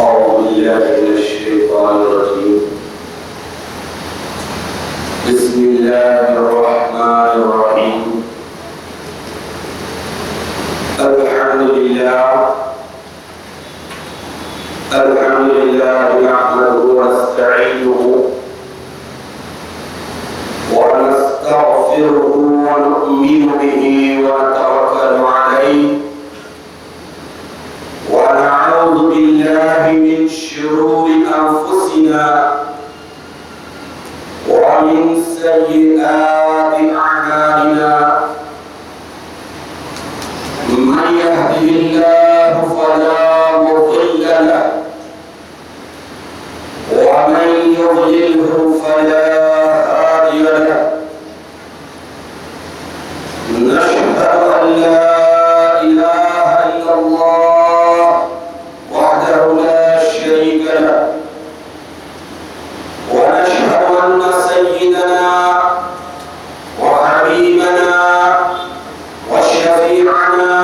أعوذ بالله من الشيطان الرجيم. بسم الله الرحمن الرحيم. الحمد لله نحمده ونستعينه ونستغفره ونؤمن به ونتوكل عليه ونعوذ بالله من شرور أنفسنا ومن سيئات أعمالنا. من يهده الله فلا مضل له ومن يضلله فلا هادي له. نشهد أن لا إله إلا الله وحده لا شريك له، ونشهد أن سيدنا وحبيبنا وشفيعنا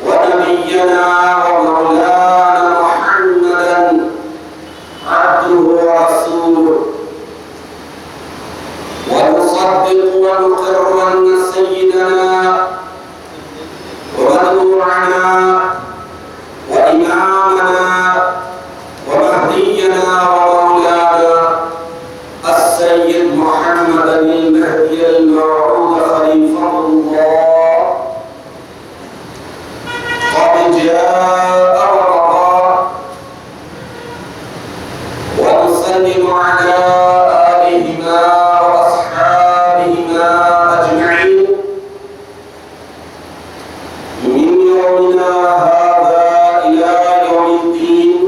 ونبينا ومولانا محمدا عبده ورسوله، ونصدق ونقر أن سيدنا ونبينا وإمامنا ومهدينا ومولانا السيد محمد المهدي الموعود خليفة الله قد جاء ورضى. ونسلم على آلهما وأصحابهما أجمعين من يومنا هذا إلى يوم الدين.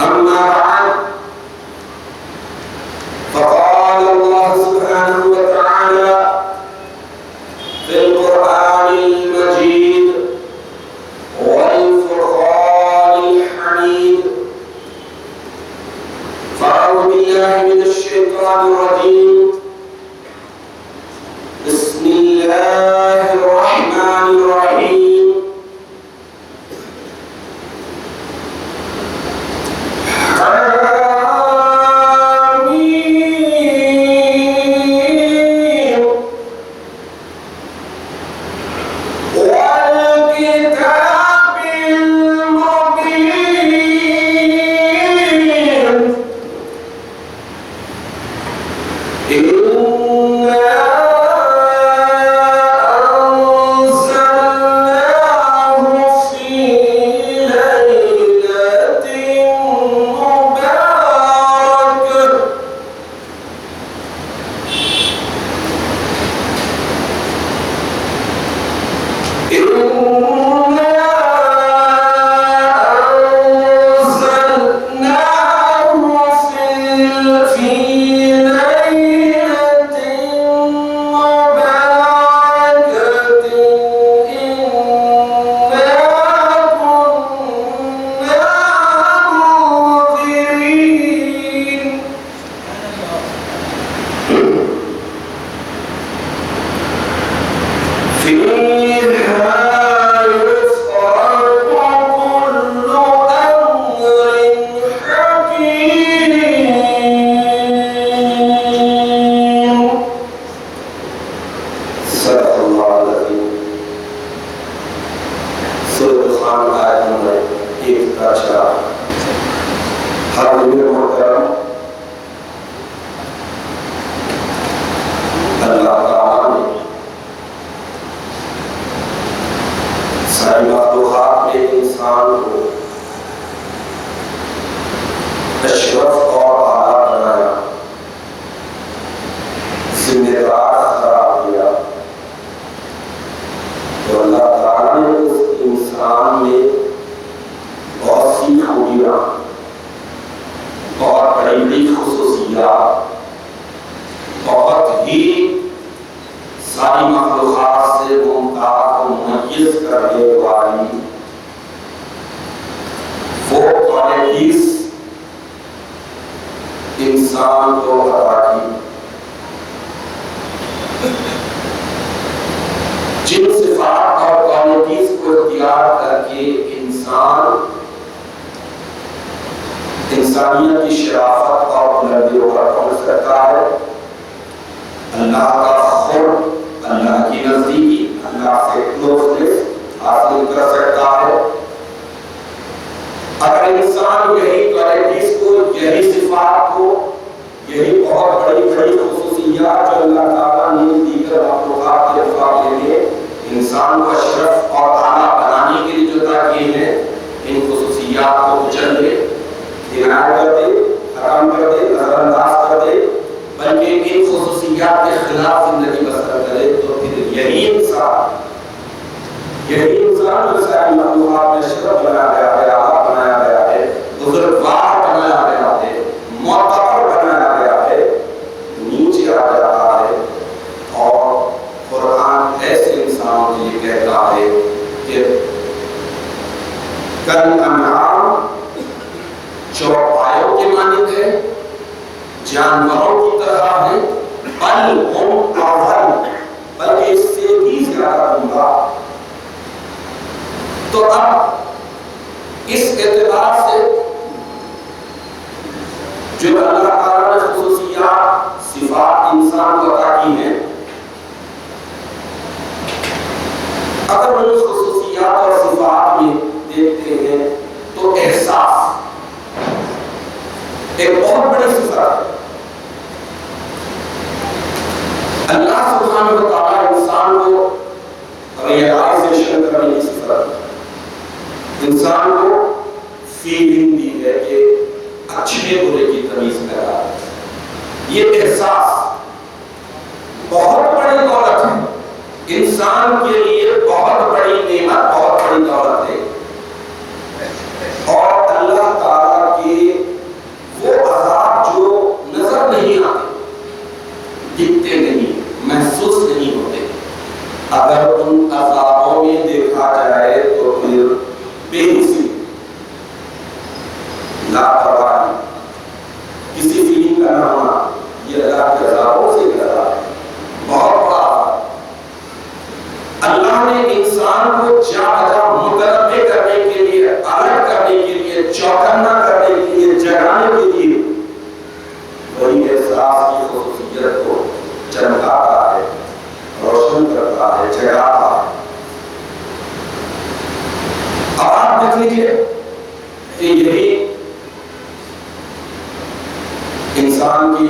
أما بعد، فقال الله سبحانه وتعالى في القرآن المجيد والفرقان الحميد: فأعوذ بالله من الشيطان الرجيم. بسم الله الرحمن الرحيم. حميم والكتاب المبين. إنا أنزلناه في ليلة مباركة. إنا أنزلناه في ليلة مباركة. إنا كنا منذرين. فيها يفرق كل أمر حكيم. صدق الله العظيم. سورة القرآن آیت نمبر 1 حاضرین محترم، اللہ تعالیٰ نے ساری مخلوقات میں انسان کو اشرف اور اعلیٰ بنایا، ذمہ دار قرار دیا. تو اللہ تعالیٰ نے اس انسان میں بہت سی خوبیاں اور بڑی خصوصیات، بہت ہی ساری مخلوقات سے ممتاز و ممیز کرنے والی وہ کوالٹیز انسان کو عطا کی، جن صفات اور کوالٹیز کو اختیار کر کے انسان انسان انسانیت کی شرافت اور بلندیوں پر پہنچ سکتا ہے، اللہ کا خود، اللہ کی نزدیکی، اللہ سے کلوزنس حاصل کر سکتا ہے۔ اگر انسان یہی کوالٹیز کو، یہی صفات کو، یہی بہت بڑی بڑی خصوصیات جو اللہ تعالیٰ نے دیگر مخلوقات کے مقابلے میں انسان کو اشرف اور اعلیٰ بنانے کے لیے جو عطا کیے ہیں، ان خصوصیات کو کچل دے، ڈینائی کر دے، ختم کر دے، نظر انداز کر دے، بلکہ ان خصوصیات کے خلاف زندگی بسر کرے، تو پھر یہی انسان جو ساری مخلوقات میں اشرف بنایا گیا ہے، اعلیٰ بنایا گیا ہے، بزرگوار بنایا گیا ہے، معتبر بنایا گیا ہے، نیچے آ جاتا ہے۔ اور قرآن ایسے انسانوں کے لیے کہتا ہے کہ کالانعام چوپایوں کے مانند ہے، جانوروں کی طرح ہے، بل ہم اضل، بلکہ اس سے بھی زیادہ گمراہ۔ تو اب اس اعتبار سے جو اللہ تعالیٰ نے خصوصیات، صفات انسان کو عطا کی ہیں، اگر ان خصوصیات اور صفات میں دیکھتے ہیں تو احساس ایک بہت بڑی صفت ہے۔ اللہ سبحانہ و تعالیٰ انسان کو ریئلائزیشن کرنے کی صفت ہے، انسان کو فیلنگ دی ہے کہ اچھے برے کی تمیز کرا۔ یہ احساس بہت بڑی دولت ہے، انسان کے لیے بہت بڑی نعمت، بہت بڑی دولت ہے۔ اور اللہ تعالیٰ کے وہ عذاب جو نظر نہیں آتے، دکھتے نہیں، محسوس نہیں ہوتے، اگر ان عذابوں میں دیکھا جائے تو پھر بے حسی، لاپرواہی، کسی فیلنگ کا نہ ہونا، یہ اللہ کے عذابوں سے ڈرا ہے، بہت بڑا عذاب۔ اللہ نے انسان کو جا بجا متنبع کرنے کے لیے، الرٹ کرنے کے لیے، چوکنا کرنے کے لیے، جگانے کے لیے وہی احساس کی خصوصیت کو چمکاتا ہے، روشن کرتا ہے، جگاتا ہے۔ اب آپ دیکھ لیجیے کہ یہی انسان کی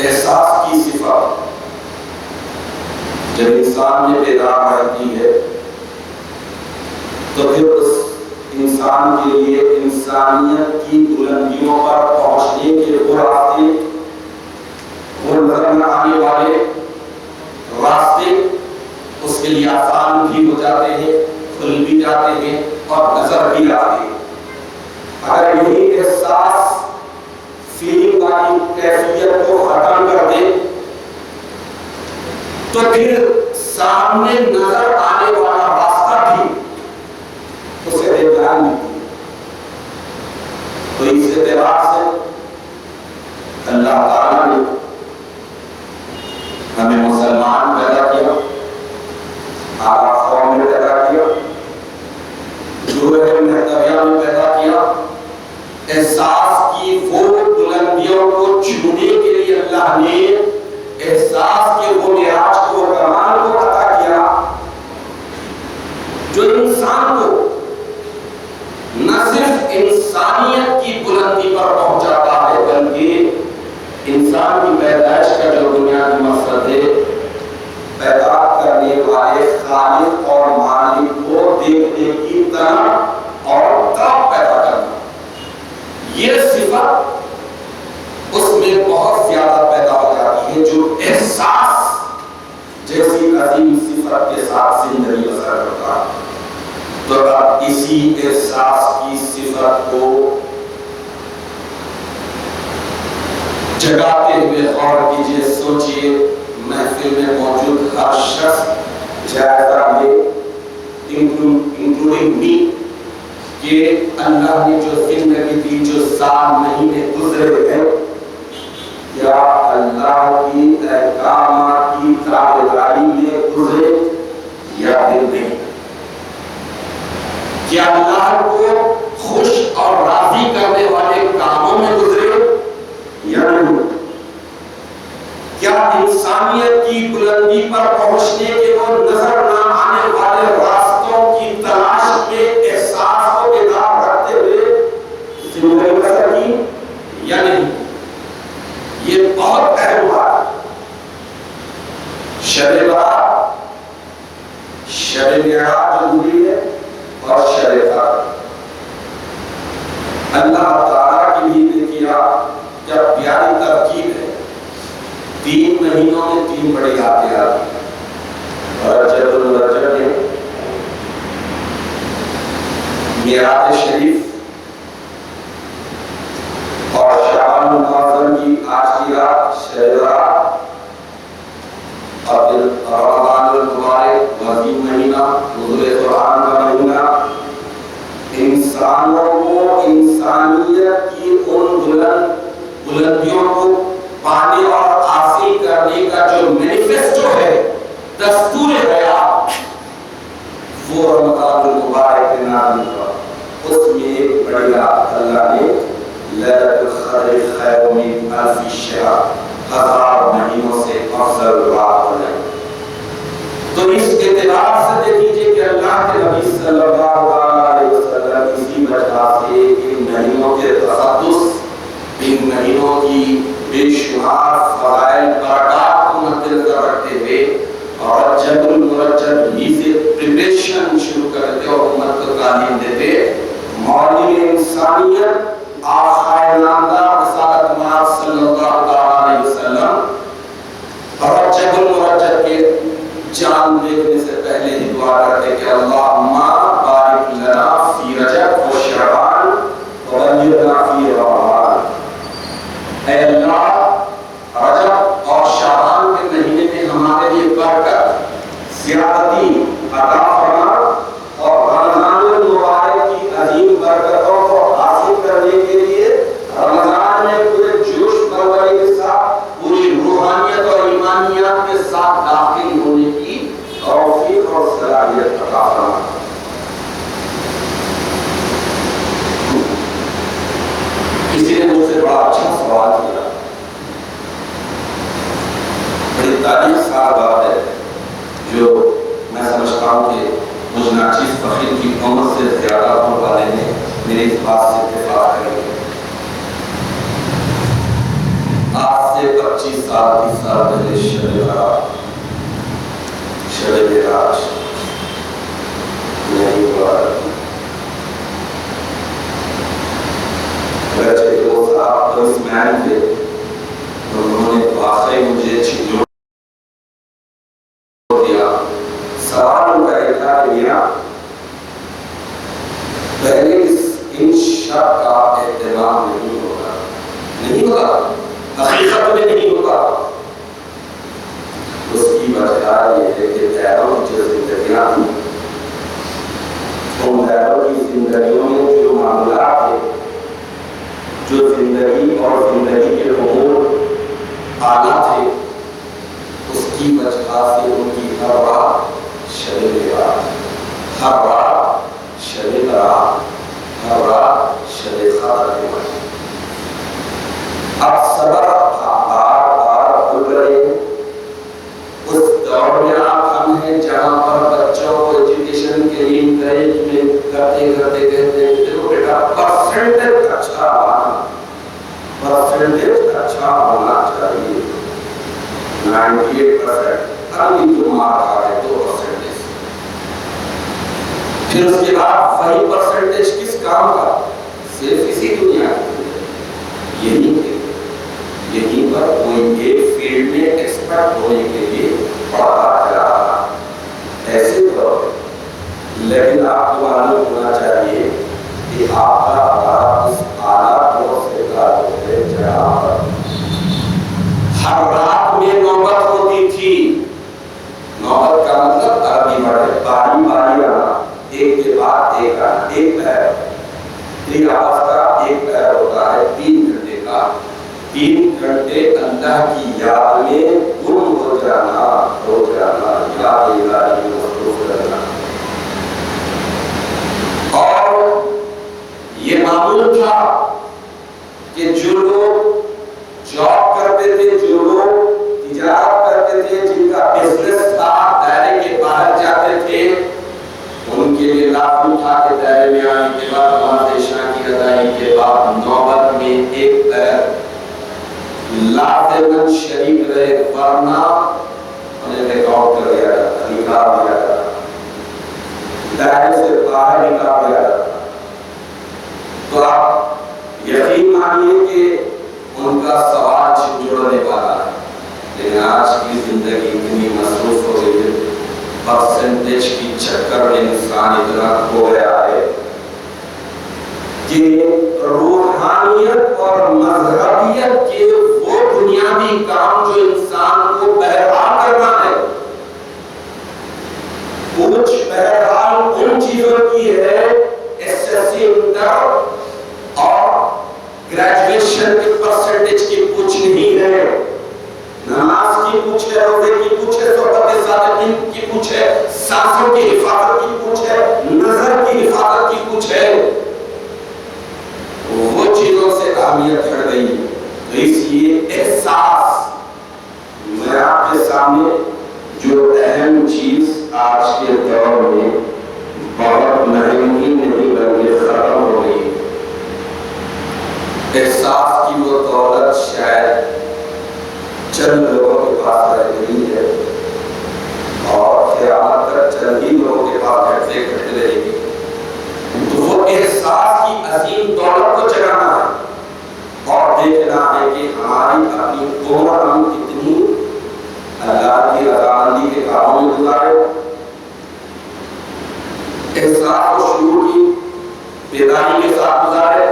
احساس کی صفت جب انسان میں بیدار رہتی ہے تو پھر اس انسان کے لیے انسانیت کی بلندیوں پر پہنچنے کے وہ راستے، وہ نظر نہ آنے والے راستے اس کے لیے آسان بھی ہو جاتے ہیں، کھل بھی جاتے ہیں اور نظر بھی آتے ہیں۔ اگر یہی احساس فیلنگ والی کیفیت کو ختم کر دے تو پھر سامنے نظر آنے والا راستہ بھی اسے دیکھنا نہیں۔ تو اس اعتبار سے اللہ تعالیٰ نے ہمیں مسلمان پیدا کیا، اعلیٰ قوم میں پیدا کیا، جوہر محتویہ میں پیدا کیا، احساس کی وہ بلندیوں کو چھونے کے لیے اللہ نے احساس کے وہ معراج کو، کمال کو عطا کیا جو انسان کو نہ صرف انسانیت کی بلندی پر پہنچاتا ہے بلکہ انسان کی پیدائش کا جو بنیادی مقصد ہے، پیدا کرنے والے خالق اور مالک کو دیکھنے کی طرح اور طرف پیدا کرنا، یہ صفت اس میں بہت زیادہ پیدا ہو جاتی ہے جو احساس جیسی عظیم صفت کے ساتھ زندگی بسر کرتا ہے۔ تو اب اسی احساس کی صفت کو جگاتے ہوئے غور کیجئے، سوچئے، محفل میں موجود ہر شخص جائزہ لے، انکلوڈنگ می، کہ اللہ نے جو زندگی دی، جو سال مہینے گزرے ہیں، کیا اللہ کی احکامات کی تابعداری میں گزرے یا پھر نہیں؟ کیا اللہ کو خوش اور راضی کرنے والے کاموں میں گزرے یا نہیں؟ کیا انسانیت کی بلندی پر پہنچنے کے وہ نظر نہ آنے والے راستوں کی تلاش میں احساس کو بیدار رکھتے ہوئے زندگی بسر کی یا نہیں؟ یہ بہت اہم بات ہے۔ شب برات، شب معراج ضروری ہے اور شب قدر۔ اللہ تعالیٰ کی بھی نے کیا جب پیاری ترکیب ہے، 3 مہینوں میں 3 بڑی آتے آتی ہیں۔ رجب الرجب ہے، معراج شریف، اور شعبان المعظم کی آج کی رات شب برات، اور پھر رمضان المبارک عظیم مہینہ، نزول قرآن کا مہینہ، انسانوں کو انسانیت کی ان بلندیوں کو پانے اور حاصل کرنے کا جو مینیفیسٹو ہے، دستور حیات، وہ رمضان المبارک کے نام پر اس میں ایک بڑی رات اللہ نے لیلۃ القدر خیر من الف شہر، 1000 مہینوں سے افضل رات بنائی۔ تو اس اعتبار سے دیکھیے کہ اللہ کے نبی صلی اللہ علیہ وسلم اسی وجہ سے ان مہینوں کے تقدس، ان مہینوں کی بے شمار فضائل برکات کو مد نظر رکھتے ہوئے رجب المرجب ہی سے پریپریشن شروع کرتے اور امت کو تعلیم دیتے۔ معلم انسانیت آخائے نامدار رسالت مآب صلی اللہ علیہ وسلم رجب المرجب کے چاند دیکھنے سے پہلے ہی دعا کرتے کہ اللہم بارک لنا فی رجب و شعبان وبلغنا فی رمضان۔ اے اللہ، رجب اور شعبان کے مہینے میں ہمارے لیے برکت، زیادتی عطا فرما، اور رمضان المبارک کی عظیم برکتوں کو حاصل کرنے کے لیے رمضان میں پورے جوش پروری کے ساتھ، پوری روحانیت اور ایمانیات کے ساتھ داخل ہونے کی توفیق اور صلاحیت عطا فرما۔ کسی نے مجھ سے بڑا اچھا سوال کیا، بڑی تاریخ سال بات ہے، جو میں سمجھتا ہوں کہ مجھ ناچیز فخر کی عمر سے زیادہ عمر والے نے میرے اس بات سے اتفاق کریں گے۔ آج سے 25 سال 30 سال پہلے شب برات، شب معراج نہیں ہوا۔ اگرچہ وہ صاحب پولیس مین تھے، انہوں نے واقعی مجھے چھوڑ دیا۔ سوال ان کا ایک تھا کہ میاں پہلے ان شب کا اہتمام نہیں ہوگا، نہیں ہوگا، حقیقت میں نہیں ہوگا۔ اس کی وجہ یہ ہے کہ غیروں کی جو زندگیاں تھیں، ان غیروں کی زندگیوں میں جو معاملات تھے، جو زندگی اور زندگی کے امور اعلیٰ تھے، اس کی وجہ سے ان کی ہر رات شب برات، ہر رات شب برات، ہر رات شب قدر کے بنے۔ اب سبق بار بار بھول رہے ہیں۔ اس دور میں آپ ہم ہیں جہاں پر بچوں کو ایجوکیشن کے لیے انکریجمنٹ کرتے کرتے کہتے ہیں دیکھو بیٹا پرسنٹیج اچھا آنا، پرسنٹیج اچھا ہونا چاہیے، 98%، ابھی تو مارک آ گئے 2%۔ پھر اس کے بعد وہی پرسنٹیج کس کام کا؟ صرف اسی دنیا کی، یہیں پر کوئی ایک فیلڈ میں ایکسپرٹ ہونے کے لیے پڑھا جا رہا، ایسے تو لیکن آپ کو معلوم ہونا چاہیے کہ آپ کا ہمارا اس اعلیٰ دور سے تعلق ہے جہاں پر ہر رات میں نوبت ہوتی تھی۔ نوبت کا مطلب عربی میں باری باری آنا، ایک کے بعد ایک آنا، ایک پہر، 3 آواز کا ایک پہر ہوتا ہے 3 گھنٹے کا۔ 3 گھنٹے اللہ کی یاد میں گم ہو جانا، یاد الہی مصروف رہنا۔ معمول تھا کہ جو لوگ جاب کرتے تھے، جو لوگ تجارت کرتے تھے، جن کا بزنس تھا، دائرے کے باہر جاتے تھے، ان کے لیے لازم تھا کہ دائرے میں آنے کے بعد نماز عشاء کی ادائیگی کے بعد نوبت میں ایک لازماً شریک رہے، ورنہ انہیں ریکارڈ کر دیا جاتا، نکال دیا جاتا، دائرے سے باہر نکال دیا جاتا۔ تو آپ یقین مانیے کہ ان کا سوال جڑنے والا ہے، لیکن آج کی زندگی اتنی مصروف ہو گئی ہے، پرسنٹیج کی چکر میں انسان اتنا کھو گیا ہے کہ روحانیت اور مذہبیت کے وہ بنیادی کام جو انسان کو بہرحال کرنا ہے، کچھ بہرحال ان چیزوں کی ہے، ایس ایس سی انٹر اور گریجویشن کی پرسنٹیج کی کچھ نہیں ہے، نماز کی کچھ ہے، روزے کی کچھ ہے، صحبت صادقین کی کچھ ہے، سانسوں کی حفاظت کی کچھ ہے، نظر کی حفاظت کی کچھ ہے، وہ چیزوں سے اہمیت ہٹ گئی۔ تو اس لیے احساس، میں آپ کے سامنے جو اہم چیز آج کے دور میں بہت مہنگی نہیں بلکہ ختم ہو گئی، احساس کی وہ دولت شاید چند لوگوں کے پاس رہ گئی ہے اور قیامت تک چند ہی لوگوں کے پاس گھٹتے گھٹتے رہے گی۔ تو وہ احساس کی عظیم دولت کو جگانا ہے اور دیکھنا ہے کہ ہماری اپنی عمر ہم کتنی اللہ کی رضامندی کے کاموں میں گزارے، احساس و شعور کی بیداری کے ساتھ گزارے،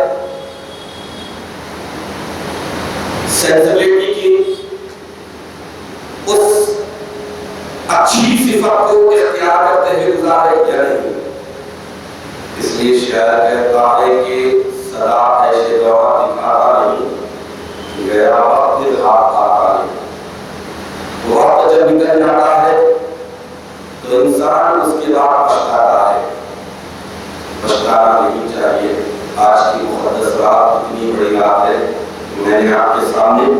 سینسبلٹی کی اس اچھی صفت کو اختیار کرتے ہوئے گزارے یا نہیں۔ اس لیے شاعر کہتا ہے کہ صدا ایسے دوا دکھاتا نہیں، گیا وقت دل ہاتھ آتا نہیں۔ وقت جب نکل جاتا ہے تو انسان اس کے بعد پچھتاتا ہے، پچھتانا نہیں چاہیے۔ آج کی مقدس رات اتنی بڑی رات ہے، میں نے آپ کے سامنے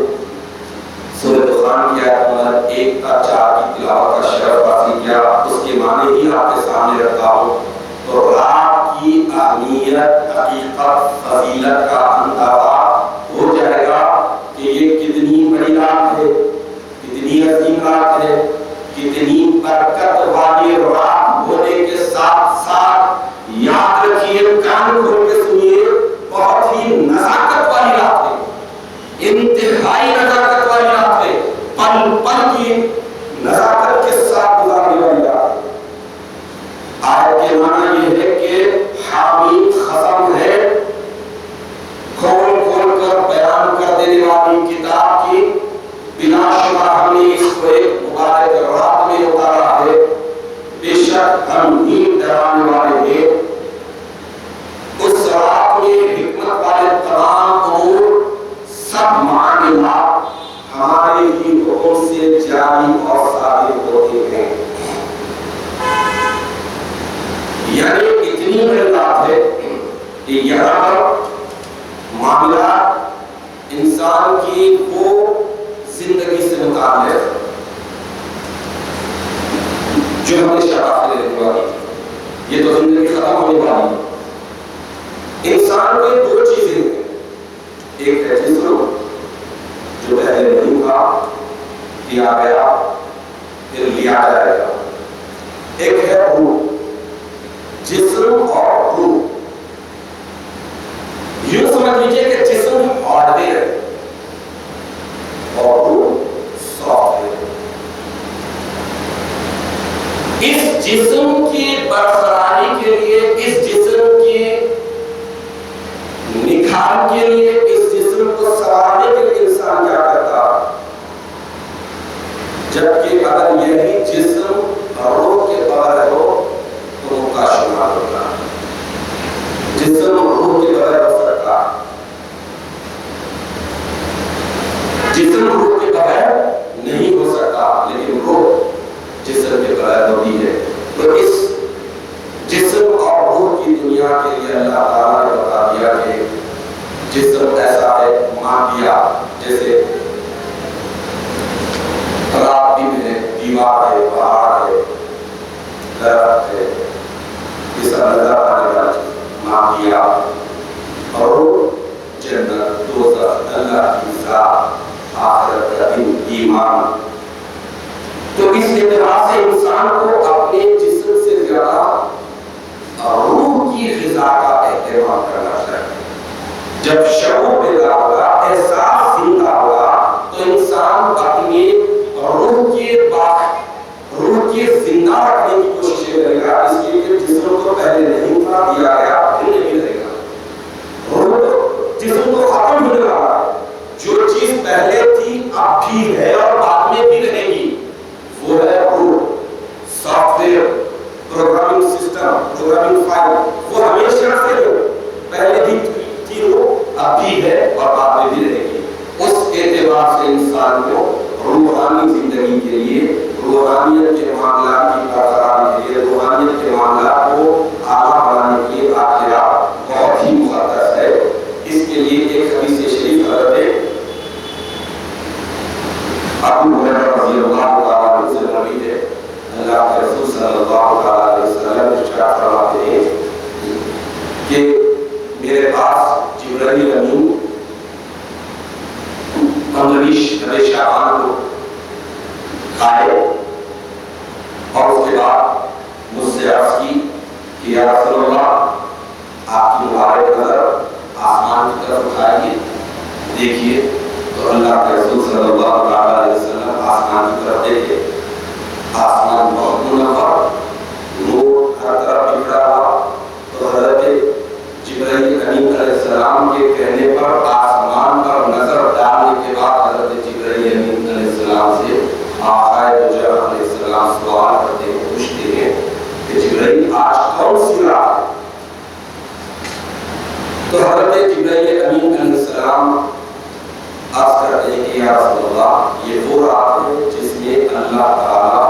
سورہ دخان کی آیت نمبر 1 تا 4 کی تلاوت کا شرف حاصل کیا، اس کے معنی ہی آپ کے سامنے رکھتا ہوں۔ تو رات کی اہمیت، حقیقت، فضیلت کا اندازہ ہو جائے گا کہ یہ کتنی بڑی رات ہے، کتنی عظیم رات ہے، کتنی برکت والی رات ہونے کے ساتھ ساتھ یاد رکھیے، کان کھول کے سنیے، بہت ہی نزاکت والی رات ہے، انتہائی نزاکت والی رات ہے، پل پل کی نزاکت کے ساتھ گزارنے والی رات ہے۔ آیت کے معنی یہ ہے کہ حامد ختم ہے، کھول کھول کر بیان کر دینے والی کتاب کی بلا شبہ ہم نے اس کو ایک مبارک رات میں اتارا ہے۔ بے شک ہم نیند ڈرانے والے ہیں، اس رات میں حکمت والے تمام امور، سب معاملات ہمارے ہی حکم سے جاری اور ثابت ہوتے ہیں۔ یعنی اتنی بڑی رات ہے کہ یہاں پر معاملات انسان کی وہ زندگی سے متعلق جو ہمیشہ باقی رہنے والی، یہ تو زندگی ختم ہونے والی ہے۔ انسان کے دو چیزیں ہیں، ایک ہے جسم جو پہلے نہیں تھا، دیا گیا، پھر لیا جائے گا، ایک ہے روح۔ جسم اور روح، یوں سمجھ لیجیے کہ جسم ہارڈ ویئر ہے اور روح سافٹ ویئر۔ اس جسم کی برقراری کے لیے، اس جسم کی نکھار کے لیے، اس جسم کو سنوارنے کے لیے انسان کیا کرتا، جبکہ اگر یہی جسم روح کے بغیر ہو تو روح کا شمار ہوتا، جسم روح کے بغیر ہو سکتا، جسم روح کے بغیر نہیں ہو سکتا، لیکن روح جسم کے بغیر ہوتی ہے۔ تو اس جسم اور روح کی دنیا کے لیے اللہ تعالیٰ نے بتا دیا کہ دیوار ہے، پہاڑ ہے، درخت ہے، یہ سب نظر آنے والی ماحیا اور جنت، دوزخ، اللہ کی ذات، آخرت کا دن، ایمان. تو اس اعتبار سے انسان کو اپنے جسم سے زیادہ روح کی غذا کا اہتمام کرنا چاہیے. جب شعور پیدا ہوگا، احساس زندہ ہوگا، تو انسان اپنی روح کے زندہ رکھنے کی کوشش کرے گا. اس لیے کہ جسم کو پہلے نہیں تھا، دیا گیا، پھر نہیں رہے گا. روح جسم تو ختم ہونے والا ہے. جو چیز پہلے تھی اب بھی ہے اور بعد میں بھی رہے گی، وہ ہے روح. Soft where, programming system, programming file, وہ ہمیشہ سے پہلے بھی تھی، وہ اب بھی ہے اور بعد میں بھی رہے گی. اس اعتبار سے انسان کو روحانی زندگی کے لیے، روحانیت کے معاملات کی برقراری کے لیے، روحانیت کے معاملات کو اعلیٰ بنانے کے لیے آخرت بہت ہی مقدس ہے. اس کے لیے ایک حدیث شریف حضرت ابو ہریرہ رضی اللہ تعالیٰ عنہ سے مروی ہے. اللہ کے رسول صلی اللہ تعالیٰ علیہ وسلم ارشاد فرماتے ہیں کہ میرے پاس جبرائیل امین 15 شعبان کو آئے اور اس کے بعد مجھ سے عرض کی کہ یا رسول اللہ، آپ کی مبارک نظر آسمان کی طرف اٹھائیے، دیکھیے. تو اللہ کے رسول صلی اللہ علیہ وسلم آسمان کی طرف دیکھے. آسمان بہت منور، نور ہر طرف بکھرا ہوا. تو حضرت جبرائیل امین علیہ السلام کے کہنے پر آسمان پر نظر ڈالنے کے بعد حضرت جبرائیل امین علیہ السلام سے آقا دو جہاں علیہ السلام سوال کرتے ہیں، پوچھتے ہیں کہ جبرائیل آج کون سی رات ہے؟ تو حضرت جبرائیل امین علیہ السلام عرض کرتے ہیں کہ یا رسول اللہ، یہ وہ رات ہے جس میں اللہ تعالیٰ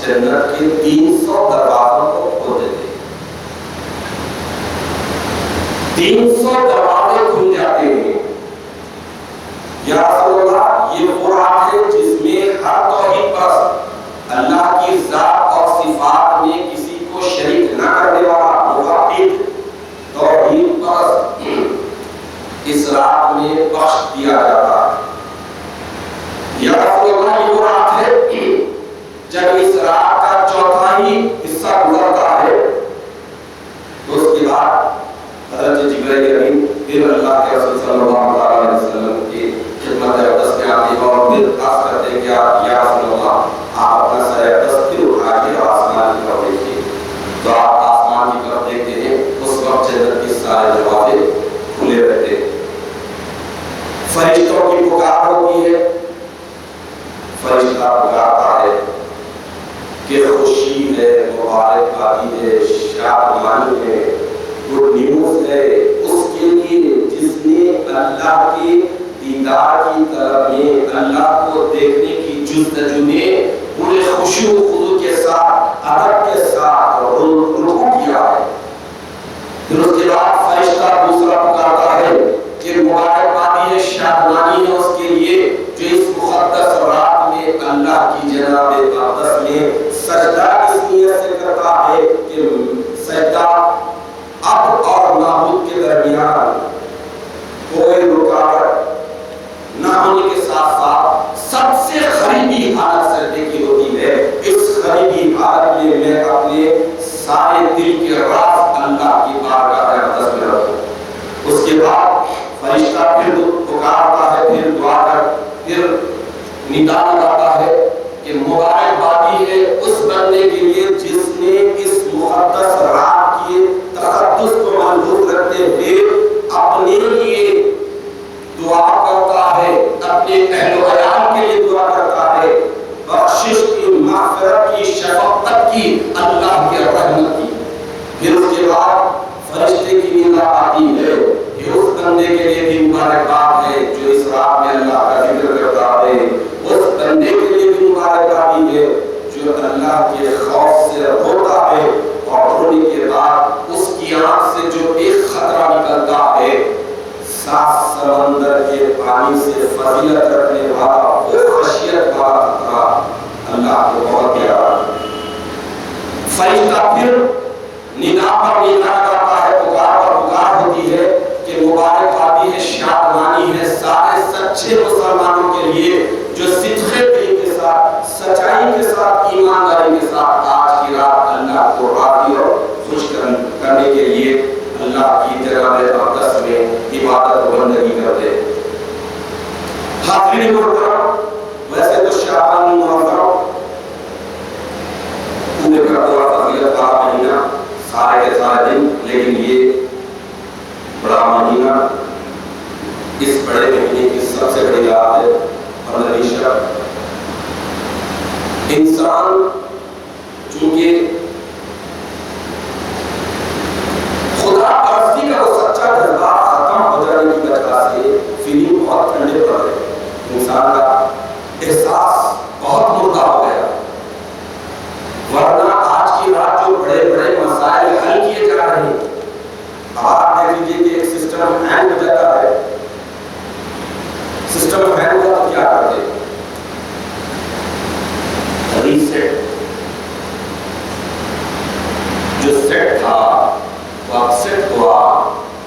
جنت کے 300 دروازوں کو کھول دیتے ہیں. 300 دروازے کھل جاتے ہیں. یا رسول اللہ، یہ وہ رات ہے جس میں ہر توحید پرست، اللہ کی ذات اور صفات میں کسی کو شریک نہ کرنے والا موحد توحید پرست اس رات میں بخش دیا جاتا ہے. یا رسول اللہ، یہ وہ رات ہے جب اس رات کا چوتھائی حصہ گزرتا ہے تو اس کے بعد حضرت جبرائیل امین پھر اللہ کے رسول صلی اللہ علیہ وسلم کی خدمت اقدس میں آتے ہیں اور پھر عرض کرتے ہیں کہ یا رسول اللہ، آپ اپنا سر اقدس پھر اٹھائیے اور آسمان کی طرف دیکھیے. تو آپ آسمان کی طرف دیکھتے ہیں، اس وقت جنت کے سارے دروازے کھلے رہتے ہیں. فرشتوں کی پکار ہوتی ہے. فرشتہ پکارتا ہے کہ خوشی ہے، مبارکبادی ہے، شادمانی ہے، گڈ نیوز ہے اس کے لیے جس نے اللہ کے دیدار کی طلب میں، اللہ کو دیکھنے کی جستجو میں پورے خشوع و خضوع کے ساتھ، ادب کے ساتھ رکوع کیا ہے. پھر اس کے بعد فرشتہ دوسرا پکارتا ہے کہ مبارکبادی ہے، شادمانی ہے اس کے لیے جو اس مقدس رات میں اللہ کی جناب اقدس میں سجدہ اس نیت سے کرتا ہے کہ سجدہ اب اور معبود کے درمیان کوئی رکاوٹ نہ ہونے کے ساتھ ساتھ سب سے قریبی حالت سجدے کی ہوتی ہے. اس قریبی حالت میں میں اپنے سارے دل کے راز اللہ کی بارگاہ اقدس میں رکھوں. اس کے بعد فرشتہ پھر پکارتا ہے، پھر دعا کر، پھر ندا لگاتا ہے کہ مبارکبادی ہے اس بندے کے لیے جس نے اس مقدس رات کے تقدس کو محفوظ رکھتے ہوئے اپنے لیے دعا کرتا ہے، اپنے اہل و عیال کے لیے دعا کرتا ہے، بخشش کی، مغفرت کی، شفقت کی، اللہ کے رحمت کی. پھر اس کے بعد فرشتے کی ندا آتی ہے کہ اس بندے کے لیے بھی مبارکباد ہے جو اس رات میں اللہ کا ذکر کرتا ہے. اس بندے کے لیے بھی مبارکبادی ہے جو اللہ کے خوف سے روتا ہے اور رونے کے بعد اس کی آنکھ سے جو ایک خطرہ نکلتا ہے، 7 سمندر کے پانی سے فضیلت رکھنے والا وہ خشیت والا خطرہ اللہ کو بہت سچائی کے ساتھ ایمانداری کے ساتھ آج کی رات اللہ کو راضی اور خوش کرنے کے لیے اللہ کی جناب اقدس میں عبادت و بندگی کرتے۔ حاضرین محترم، ویسے تو شعبان محرم پورے کا پورا فضیلت والا مہینہ، سارے کے سارے دن، لیکن یہ بڑا مہینہ، اس بڑے مہینے کی سب سے بڑی رات ہے 15 شب۔ انسان چونکہ خدا پرستی کا وہ سچا جذبہ ختم ہو جانے کی وجہ سے فیلنگ بہت ٹھنڈے پڑ گئے، انسان کا احساس بہت مردہ ہو گیا، ورنہ آج کی رات جو بڑے بڑے مسائل حل کیے جا رہے ہیں، آپ دیکھ لیجیے کہ ایک سسٹم ہینگ ہو جاتا ہے، سسٹم ہینگ ہوا تو کیا کرتے؟ ریسیٹ، جو سیٹ تھا وہ اپسیٹ ہوا،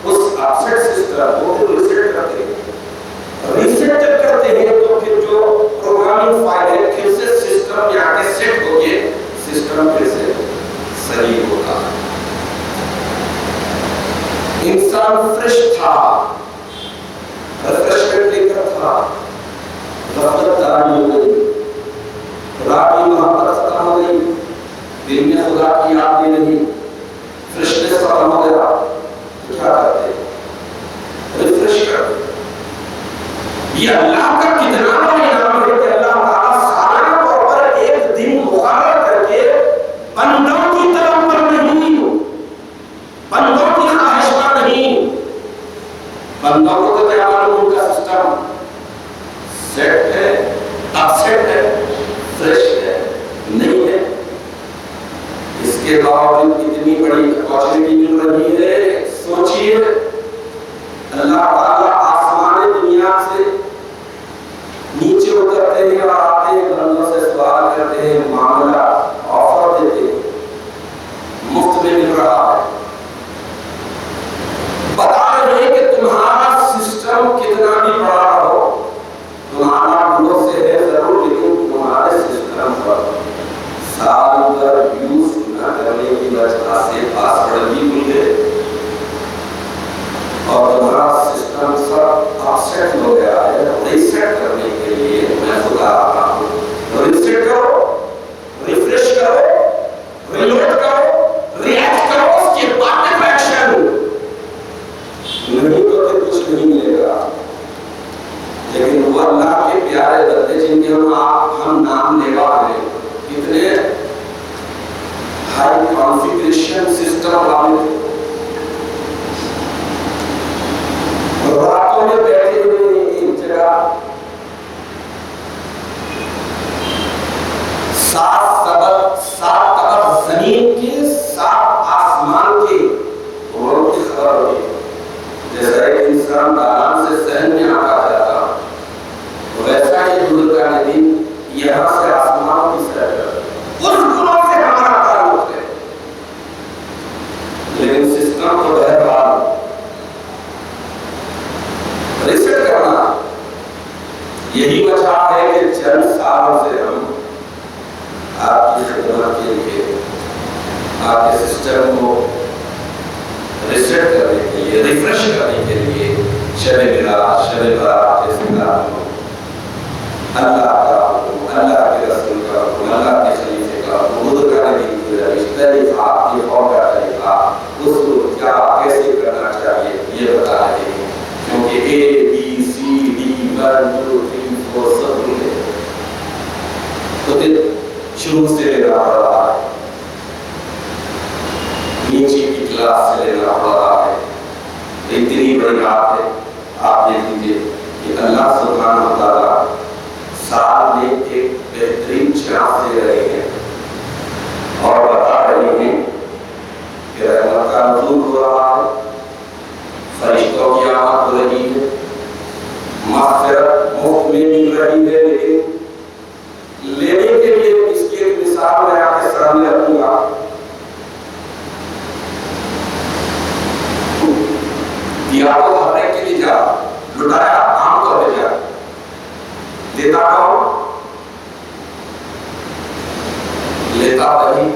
اس اپسیٹ سسٹم کو ریسیٹ کرتے ہیں، ریسیٹ جب کرتے ہیں تو پھر جو پروگرامنگ فائل ہے پھر سے سسٹم میں آ کے سیٹ ہو کے سسٹم پھر سے صحیح ہوتا ہے۔ انسان فریش تھا، ریفریشمنٹ لے کر تھا، غفلت داری ہو گئی، خدا کی محبت ختم ہو گئی، دل میں خدا کی یاد بھی نہیں، فریشنس ختم ہو گیا، تو کیا کرتے؟ ریفریش کرتے۔ یہ اللہ کا کتنا بڑا انعام ہے کہ اللہ تعالیٰ سالانہ طور پر ایک دن مقرر کر کے بندوں کی طرف پر نہیں، بندوں کی خواہش پر نہیں، بندوں کو تو کیا معلوم ان کا سسٹم سیٹ ہے، اپسیٹ ہے، فریش ہے، نہیں ہے، اس کے باوجود اتنی بڑی اپارچونٹی مل رہی ہے۔ سوچئے اللہ تعالیٰ آسمان دنیا سے نیچے اترتے ہیں اور آتے ہیں، بندوں سے سوال کرتے ہیں، معاملہ آفر دیتے ہیں، مفت میں مل رہا ہے، بتا رہے ہیں کہ تمہارا سسٹم کتنا بھی بڑا ہو، تمہارا گروہ سے ہے ضرور، لیکن تمہارے سسٹم پر سال بھر یوز نہ کرنے کی وجہ سے پاسورڈ بھی بھول گئے اور تمہارا سسٹم سب اپسیٹ ہو گیا ہے۔ ریسیٹ کرنے کے لیے میں خدا آتا ہوں، ریسیٹ کرو، ریفریش کرو، ریلوڈ کرو، ریئیکٹ کرو، اس کے بعد ایکشن، نہیں تو پھر کچھ نہیں ملے گا۔ لیکن وہ اللہ کے پیارے بندے جن کے ہم نام لیوا ہیں، کتنے ہائی کانفیگریشن سسٹم والے تھے، راتوں میں بیٹھے ہوئے ایک جگہ، 7 طبق زمین کے، 7 آسمان کے، اور کی خبر ہوئی جیسا ایک انسان دالان سے صحن میں آتا جاتا، ویسا ہی بزرگاں نے دن یہاں سے آسمان کی سیر کرتا، اس گناہ سے ہمارا تعلق ہے، لیکن سسٹم کو بہرحال ریسیٹ کرنا۔ یہی وجہ ہے کہ چند سالوں سے ہم آپ کی خدمت کے لیے آپ کے سسٹم کو ریسیٹ کرنے کے لیے، ریفریش کرنے کے لیے شب میراج، شب برات جیسے راتوں اللہ کا حکم، اللہ کے رسول کا حکم، اللہ کے خلیفے کا حکم، بزرگان دین کی رہنمائی، طریقہ، یہ قوم کا طریقہ، اصول کیا کیسے کرنا چاہیے یہ بتا رہے ہیں، کیونکہ اے بی سی ڈی 1 2 3 4 سب ملے تو پھر شروع سے لینا پڑ رہا ہے، نیچے کی کلاس سے لینا پڑ رہا ہے۔ اتنی بڑی بات ہے، آپ دیکھ لیجیے کہ اللہ سبحانہ و تعالیٰ سال میں ایک بہترین چانس دے رہے ہیں اور بتا رہے ہیں کہ رحمت کا نزول ہو رہا ہے، فرشتوں کی آمد ہو رہی ہے، مغفرت مفت میں مل رہی ہے، لیکن لینے کے لیے اس کی ایک مثال میں آپ کے سامنے رکھوں گا۔ دیا تو ہر ایک کے لیے جا، لٹایا عام طور پہ جا، دیتا کون؟ ایسا وہی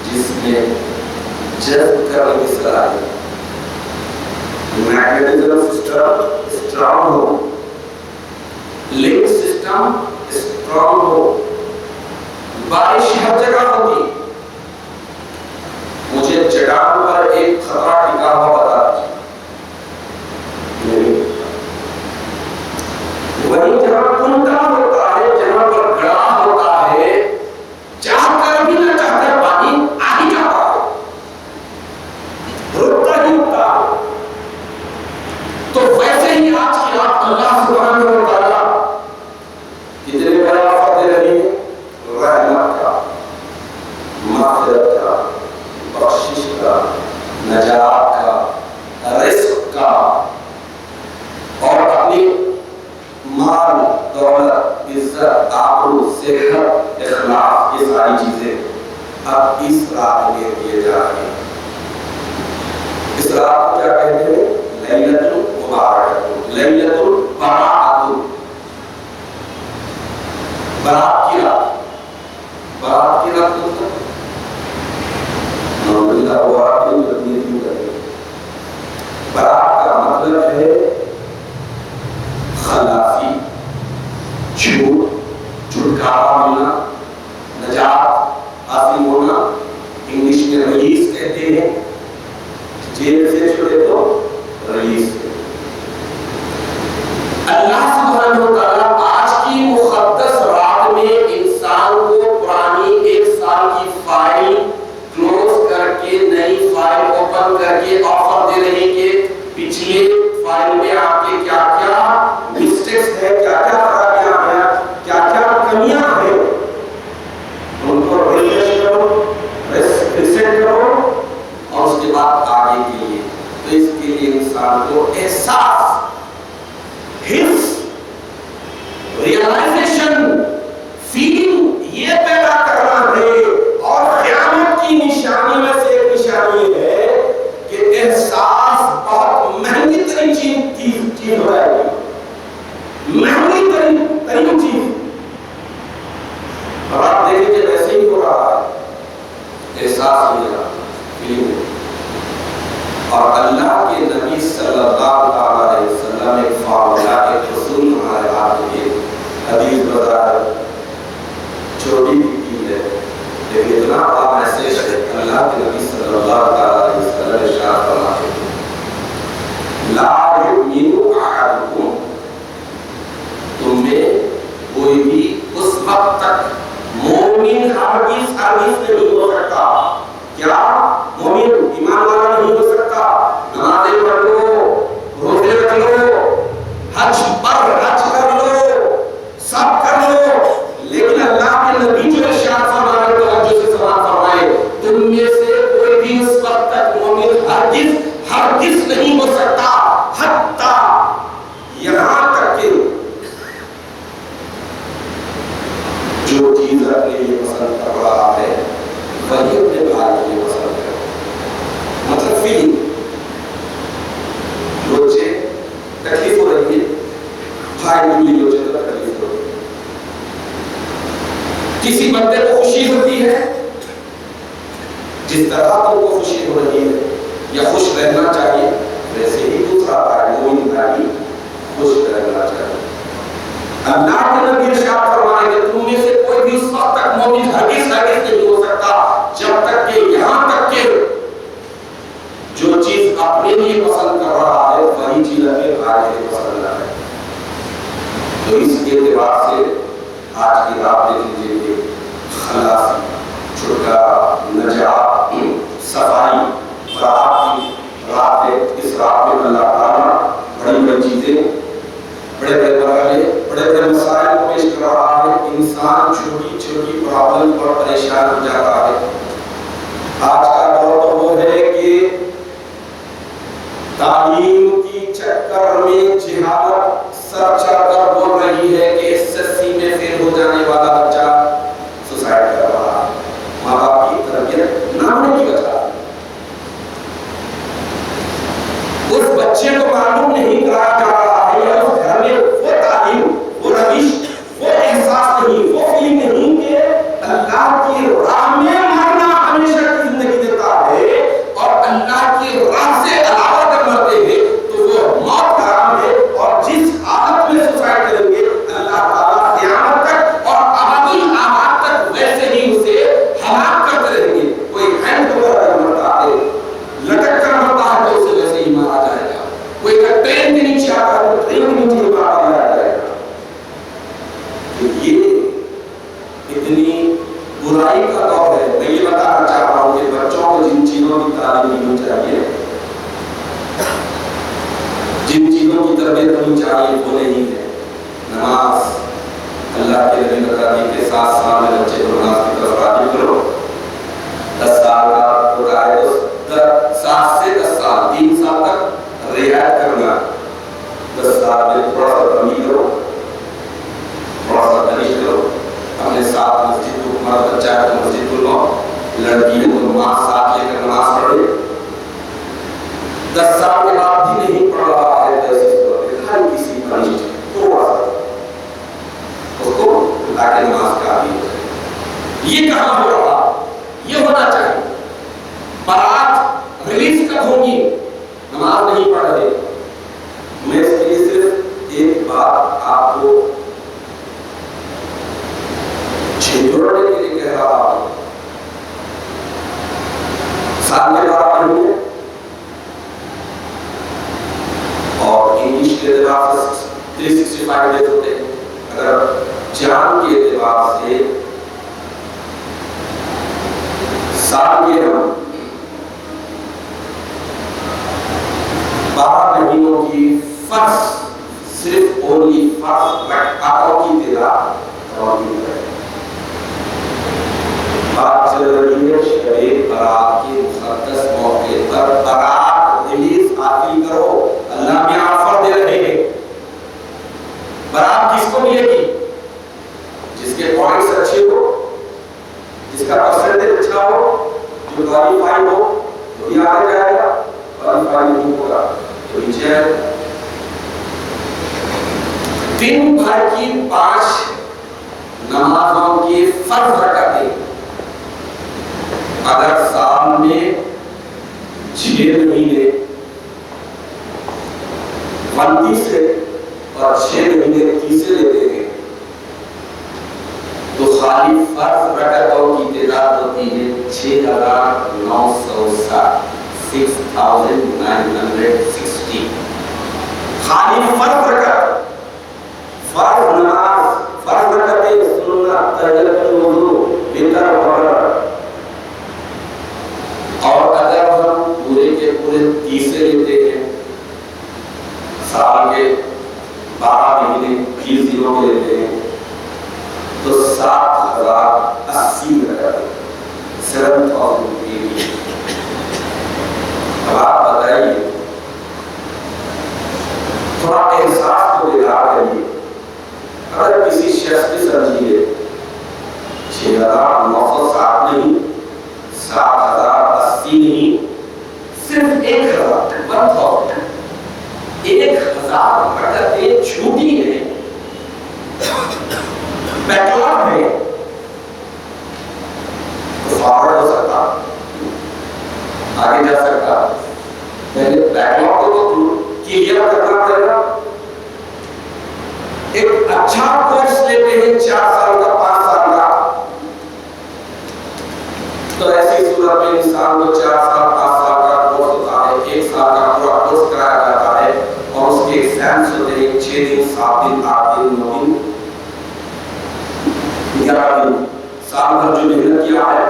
جس میں جذب کرنے کی صلاحیت، میکنزم سسٹم اسٹرانگ ہو، لنک سسٹم اسٹرانگ ہو، بارش ہر جگہ ہوتی، مجھے چٹان پر ایک خطرہ ٹکا ہوا بتا دیجیے، وہیں جہاں کنڈا ہوتا ہے، جہاں پر گڑھا ہوتا ہے، چاہ کر بھی نہ چاہتے پانی آ ہی جاتا ہے، رکتا ہی ہوتا ہے۔ تو ویسے ہی آج کی رات اللہ سبحانہ و تعالیٰ کتنے بڑا آفر دے رہی ہے، رحمت کا، مغفرت کا، بخشش کا، نجات کا، رزق کا، اور اپنی مال، دولت، عزت، آبرو، صحت، اخلاق، یہ ساری چیزیں اب اس رات میں دیے جا رہی ہیں۔ اس رات کو کیا کہتے ہیں؟ لیلۃ المبارک، لیلۃ البراءۃ، برات کی رات۔ برات کی رات مطلب برات کا مطلب ہے خلاصی، جھوٹ، چھٹکارا ملنا، نجات حاصل ہونا، انگلش میں ریلیز کہتے ہیں، جیل سے چھوڑے تو ریلیز۔ اللہ سبحانہ و تعالیٰ آج کی مقدس رات میں انسان کو پرانی ایک سال کی فائل کلوز کر کے نئی فائل اوپن کر کے آفر دے رہے ہیں کہ پچھلے فائل میں آپ کے کیا کیا مسٹیکس ہے، کیا کیا خرابیاں ہیں، کیا کیا کمیاں ہیں، ان کو ریفریش کرو، ریسیٹ کرو، اور اس کے بعد آگے کے لیے۔ تو اس کے لیے انسان کو احساس، حفظ، ریئلائزیشن، فیلنگ یہ پیدا کرنا ہے۔ اور قیامت کی نشانی میں سے ایک نشانی ہے کہ احساس بہت مہنگی ترین چیز ہو جائے گی، مہنگی ترین چیز۔ اور آپ دیکھیں کہ ویسے ہی ہو رہا ہے، احساس ہی رہا، فیلنگ۔ اور اللہ کے نبی صلی اللہ علیہ وسلم ایک فارمولا، ایک اصول ہمارے ہاتھ میں، حدیث بتا ہے، چھوٹی بھی ہے لیکن اتنا بڑا میسج ہے۔ اللہ کے نبی صلی اللہ علیہ وسلم ارشاد فرماتے ہیں، لا یؤمن احدکم، تم میں کوئی بھی اس وقت تک مومن ہرگز نہیں ہو سکتا۔ کیا؟ مومن، ایمان والا نہیں ہو سکتا۔ نمازیں پڑھ لو، روزے رکھ لو، حج کر لو، سب کر لو، لیکن اللہ کے نبی جو ارشاد فرمائے، توجہ سے سماعت فرمائے، تم میں سے کوئی بھی اس وقت تک مومن ہرگز نہیں ہو سکتا، حتی یہاں تک کہ جو چیز اپنے لیے پسند کر رہا ہے وہی اپنے بھائی کے لیے پسند کرے۔ مطلب فیلنگ، لوچے تکلیف ہو رہی ہے، بھائی ملی لوچے تو تکلیف ہو رہی ہے، کسی بندے کو خوشی ہوتی ہے، جس طرح تم کو خوشی ہو رہی ہے یا خوش رہنا چاہیے، ویسے ہی دوسرا بھائی مومن بھائی خوش رہنا چاہیے۔ اللہ کے نبی ارشاد فرمائے کہ تم میں سے کوئی بھی اس وقت تک مومن ہرگز نہیں ہو سکتا جب تک کہ یہاں تک کہ جو چیز اپنے لیے پسند کر رہا ہے وہی چیز اپنے بھائی کے لیے پسند نہ ہے۔ تو اس کے اعتبار سے آج کی رات دیکھ لیجیے کہ خلاصی، چھٹکارا، نجات، صفائی، برات کی رات ہے۔ اس رات میں اللہ تعالیٰ بڑی بڑی چیزیں، بڑے بڑے مرحلے، بڑے بڑے مسائل کو پیش کر رہا ہے۔ انسان چھوٹی چھوٹی پرابلم پر پریشان ہو جاتا ہے۔ آج کا دور تو وہ ہے کہ تعلیم کی چکر میں جہالت سر چڑھ کر بول رہی ہے کہ SSC میں فیل ہو جانے والا بچہ سوسائڈ کر رہا ہے، ماں باپ کی تربیت نہ ہونے کی وجہ۔ اس بچے کو معلوم نہیں کرایا جا رہا ہے یا اس گھر میں وہ تعلیم، وہ روش، وہ احساس نہیں، وہ فیلنگ نہیں کہ اللہ کی اتنی برائی کا دور ہے. میں یہ بتانا چاہ رہا ہوں کہ بچوں کو جن چیزوں کی تعلیم ہونی چاہیے، جن چیزوں کی تربیت ہونی چاہیے وہ نہیں ہے. نماز، اللہ کے نبی بتاتے کہ 7 سال میں بچے کو نماز کی طرف راغب کرو. 10 سال کا ہوتا ہے تو 7 سے 10 سال 3 سال تک رعایت کرنا. 10 سال میں تھوڑا سا کمی کرو، تھوڑا سا تنیش کرو. اپنے ساتھ مسجد کو، ہمارا بچہ ہے تو مسجد کو لاؤ، لڑکی ہے تو ماں ساتھ لے کر نماز پڑھے. 10 سال کے بعد بھی نہیں پڑھ رہا ہے تو ہر کسی تنیش تھوڑا سا اس کو تاکہ نماز کا عادی ہو جائے. یہ کہاں ہو رہا؟ یہ ہونا چاہیے. بارات ریلیز کب ہوگی؟ نماز نہیں پڑھ رہے. میں اس کے لیے صرف ایک بات آپ کو چھیڑنے کے لیے کہہ رہا ہوں. سال کے 12 مہینے اور انگلش کے اعتبار سے 365 ڈیز ہوتے ہیں. اگر چاند کے اعتبار سے سال کے ہم 12 مہینوں کی فرض صرف اونلی فرض رکعتوں کی تعداد اور بات چل رہی ہے شب برات کے مقدس موقع پر برات ریلیز حاصل کرو. اللہ میں آفر دے رہے ہیں. برات کس کو ملے گی؟ جس کے پوائنٹس اچھے ہو، جس کا پرسنٹیج اچھا ہو، جو کوالیفائی ہو وہی آگے جائے گا. کوالیفائی نہیں ہوگا تو نیچے ہے. دن بھر کی 5 نمازوں کی فرض رکعتیں اگر سال میں 6 مہینے 29 سے اور 6 مہینے 30 سے لیتے ہیں تو خالی فرض رکعتوں کی تعداد ہوتی ہے 6960 6960. خالی فرض رکعت، فرض نماز، فرض رکعتیں سنت تہجد وضو وتر وغیرہ. اور اگر ہم پورے کے پورے 30 لیتے ہیں، سال کے 12 مہینے 30 دنوں کے لیتے ہیں تو 7080 رکعتیں 7080. اب آپ بتائیے، تھوڑا احساس کو بیدار کریے. اگر کسی شخص کی سمجھیے 6960 نہیں، 7080 نہیں، صرف 1000 رکعتیں چھوٹی ہیں، بیکلاگ ہے تو فارورڈ ہو سکتا، آگے جا سکتا. پہلے بیکلاگ کو تو کلیئر کرنا پڑے گا. ایک اچھا کورس لیتے ہیں 4 سال کا 5 سال کا تو ایسی صورت میں انسان کو 4 سال 5 سال کا کورس ہوتا ہے، 1 سال کا پورا کورس کرایا جاتا ہے اور اس کے ایگزامس ہوتے ہیں 6 دن 7 دن 8 دن 9 دن 11 دن. سال بھر جو محنت کیا ہے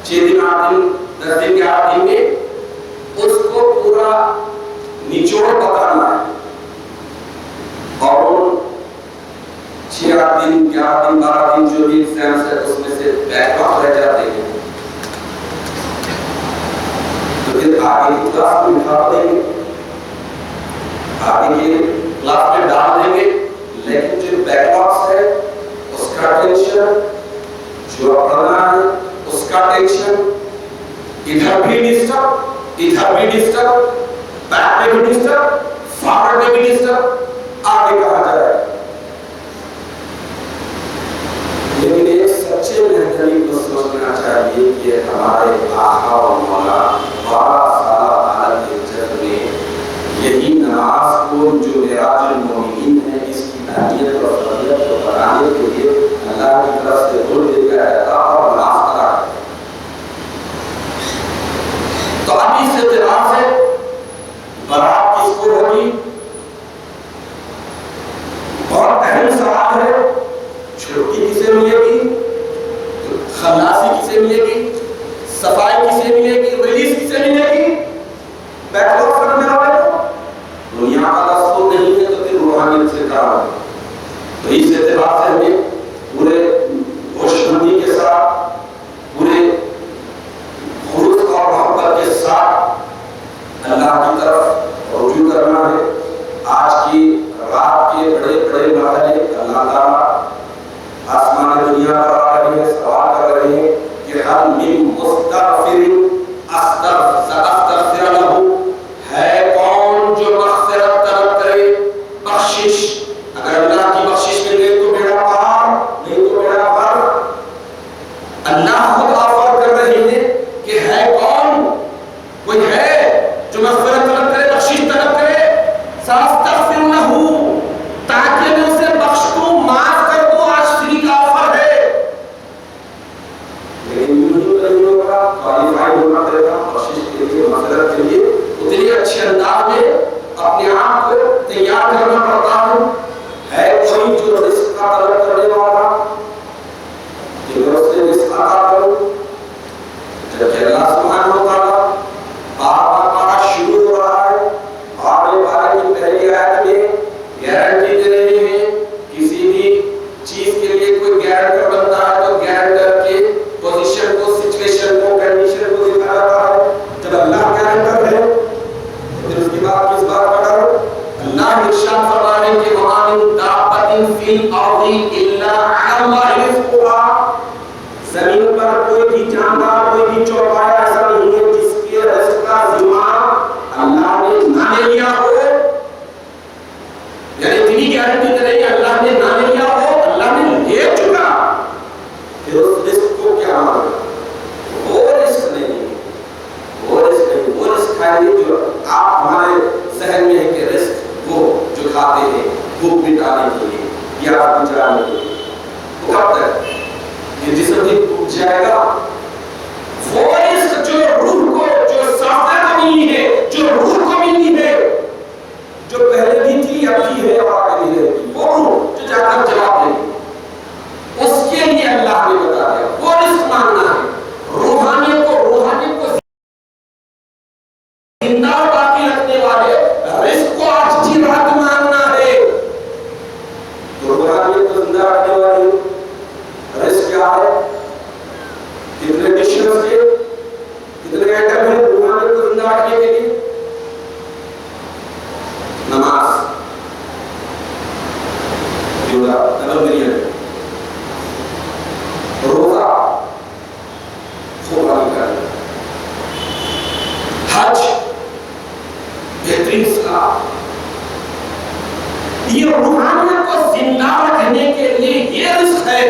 6 دن 8 دن 10 دن 11 دن میں اس کو پورا نچوڑ بتانا ہے. اور 6 8 دن 11 دن 12 دن جو بھی ایگزامس ہے اس میں سے بیک لاگ رہ جاتے ہیں تو پھر آگے کی کلاس میں اٹھا دیں گے، آگے کی کلاس میں ڈال دیں گے. لیکن جو بیک لاگس ہے اس کا ٹینشن، جو پڑھنا ہے اس کا ٹینشن، ادھر بھی ڈسٹرب، ادھر بھی ڈسٹرب، بیک میں بھی ڈسٹرب، فارورڈ میں بھی ڈسٹرب، آگے کہاں جائے. لیکن ایک سچے محتمی کو سوچنا چاہیے کہ ہمارے آقا و مولا 12 سالہ حالت عزت میں یہی نماز کو جو معراج المومنین ہے اس کی اہمیت اور فضیلت کو بڑھانے کے لیے اللہ کی طرف سے بول دے گیا ہے اور معاف کرا ہے. تو اب اس اعتبار سے برات کس کو ہوگی؟ بہت اہم سوال ہے. چھٹی کسے ملے گی؟ ملے گی؟ صفائی کس سے ملے گی؟ ریلیز کس سے ملے گی؟ بیٹھ لو سر میرا بھائی، دنیا کا دستور نہیں ہے تو پھر روحانیت سے کہا ہے. تو اس اعتبار سے ہمیں پورے ہوشمندی کے ساتھ، پورے خلوص اور محبت کے ساتھ اللہ کی طرف رجوع کرنا ہے. آج کی رات کے بڑے بڑے مرحلے اللہ تعالیٰ آسمان دنیا پر آ رہے ہیں، سوال کر رہے ہیں کہ ہم من مستغفر استغفر لہ، ہے کون جو مغفرت طلب کرے، بخشش. اگر اللہ کی بخشش مل گئی تو بیڑا پار، نہیں تو بیڑا پار. اللہ خود آفر کر رہے ہیں کہ ہے کون، کوئی ہے جو مغفرت طلب کرے، بخشش طلب کرے. ساستغفر لہ، تاکہ میں اسے بخش دوں، معاف کر دوں. آج فری کا آفر ہے، لیکن کوالیفائی ہونا پڑے گا بخشش کے لیے، مغفرت کے لیے. اتنے اچھے انداز میں اپنے آپ کو تیار کرنا پڑتا ہے کوئی جو رزق کا طلب کرنے والا، کہ میں اس سے رزق عطا کروں. جبکہ اللہ سبحانہ و تعالیٰ بار بار شروع ہو رہا ہے، بارے کی پہلی آیت میں گارنٹی دے رہے ہیں. کسی بھی چیز کے لیے کوئی گارنٹر بنتا ہے تو گارنٹر کے پوزیشن کو، سچویشن کو، کنڈیشن کو دکھا رہا ہے. جب اللہ گارنٹر ہے پھر اس کی بات کس بات کا ڈر؟ اللہ ارشاد فرما رہے ہیں کہ وَمَا مِن دَابَّةٍ فِي الْأَرْضِ إِلَّا عَلَى اللَّهِ رِزْقُهَا، زمین پر کوئی بھی جاندار، کوئی بھی چوپایا ایسا نہیں ہے جس کے رزق کا ذمہ اللہ نے نہ لے لیا ہو. یعنی اتنی گارنٹی دے رہی ہے اللہ نے نہ لے لیا ہو، اللہ نے لے چکا. پھر اس رزق کو کیا مانا؟ وہ رزق نہیں، وہ رزق نہیں، وہ رزق کھائیے جو آپ ہمارے ذہن میں ہے کہ رزق وہ جو کھاتے ہیں بھوک مٹانے کے لیے، پیاس بجھانے کے لیے. وہ کب تک یہ جسم بھی ٹوٹ جائے گا. وہ رزق جو روح کو، جو ساختہ کو ملنی ہے، جو روح کو ملنی ہے، جو پہلے بھی تھی اب بھی ہے اور آگے بھی رہے گی، وہ روح جو جا کر جواب دے گی، اس کے لیے اللہ نے بتا دیا وہ رزق مانگنا ہے. روحانیت کو زندہ اور باقی رکھنے والے رزق کو آج جی رات مانگنا ہے. تو روحانیت کو زندہ رکھنے والے رزق کیا ہے؟ کتنے ڈشز کے، کتنے آئٹم ہیں روحانیت کو زندہ رکھنے کے لیے؟ نماز، روزہ، قربانی کرنا، حج، بہترین صلاح. یہ روحانیت کو زندہ رکھنے کے لیے یہ رزق ہے.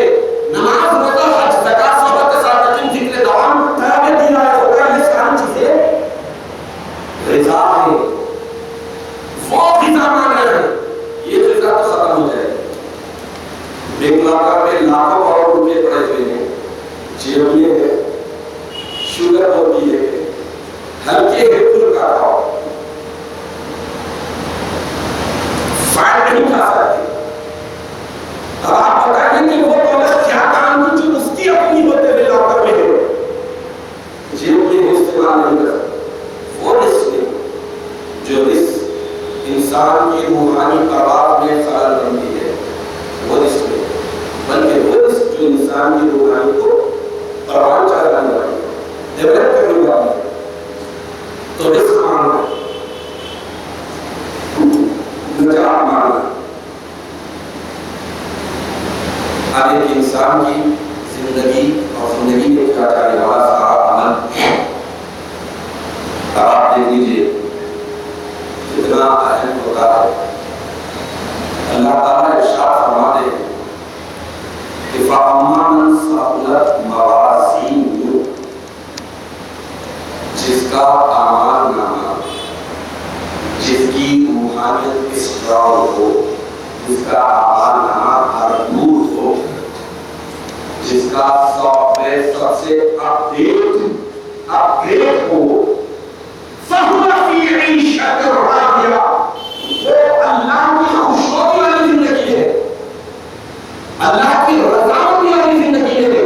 نماز، روزہ، حج، زکات، صحبت، صادقین، ذکر دوام، تلاوت، تلاوت ہوگا، یہ ساری چیزیں غذا ہے. وہ غذا مانگ رہے ہیں، یہ غذا تو ختم ہو جائے. ایک لاکھ میں لاکھوں کروڑ روپے پڑے ہوئے ہیں، جیب میں ہے، شوگر ہوتی ہے، ہلکے ہے پھر کا کھاؤ، فائد نہیں کھا سکتے. اب آپ بتائیں کہ وہ دولت کیا کام کی جو اس کی اپنی ہوتے ہوئے لاکھ میں ہے، جیب میں استعمال نہیں کر سکتے. وہ رزق نہیں جو رزق انسان کی روحانی پرواز میں خلل بنتی ہے، وہ رزق نہیں، بلکہ وہ رزق جو انسان کی روحانی کو پروان چڑھانے والی ہے، ڈیولپ کرنے والی ہے. تو رزق مانگنا، نجات مانگنا. اب ایک انسان کی زندگی اور زندگی میں کیا جانے والا سارا عمل، اب آپ دیکھ لیجیے کتنا اہم ہوتا ہے. اللہ تعالیٰ ارشاد فرماتے ہیں کہ فَأَمَّا مَنْ ثَقُلَتْ مَوَازِینُهُ، جس کا اعمال نامہ، جس کی روحانیت اسٹرانگ ہو، جس کا اعمال نامہ بھرپور ہو، جس کا سافٹ ویئر سب سے اپ ڈیٹ ہو، فَهُوَ فِي عِيشَةٍ رَاضِيَةٍ، وہ اللہ کی خوشنودی والی زندگی ہے، اللہ کی رضامندی والی زندگی ہے.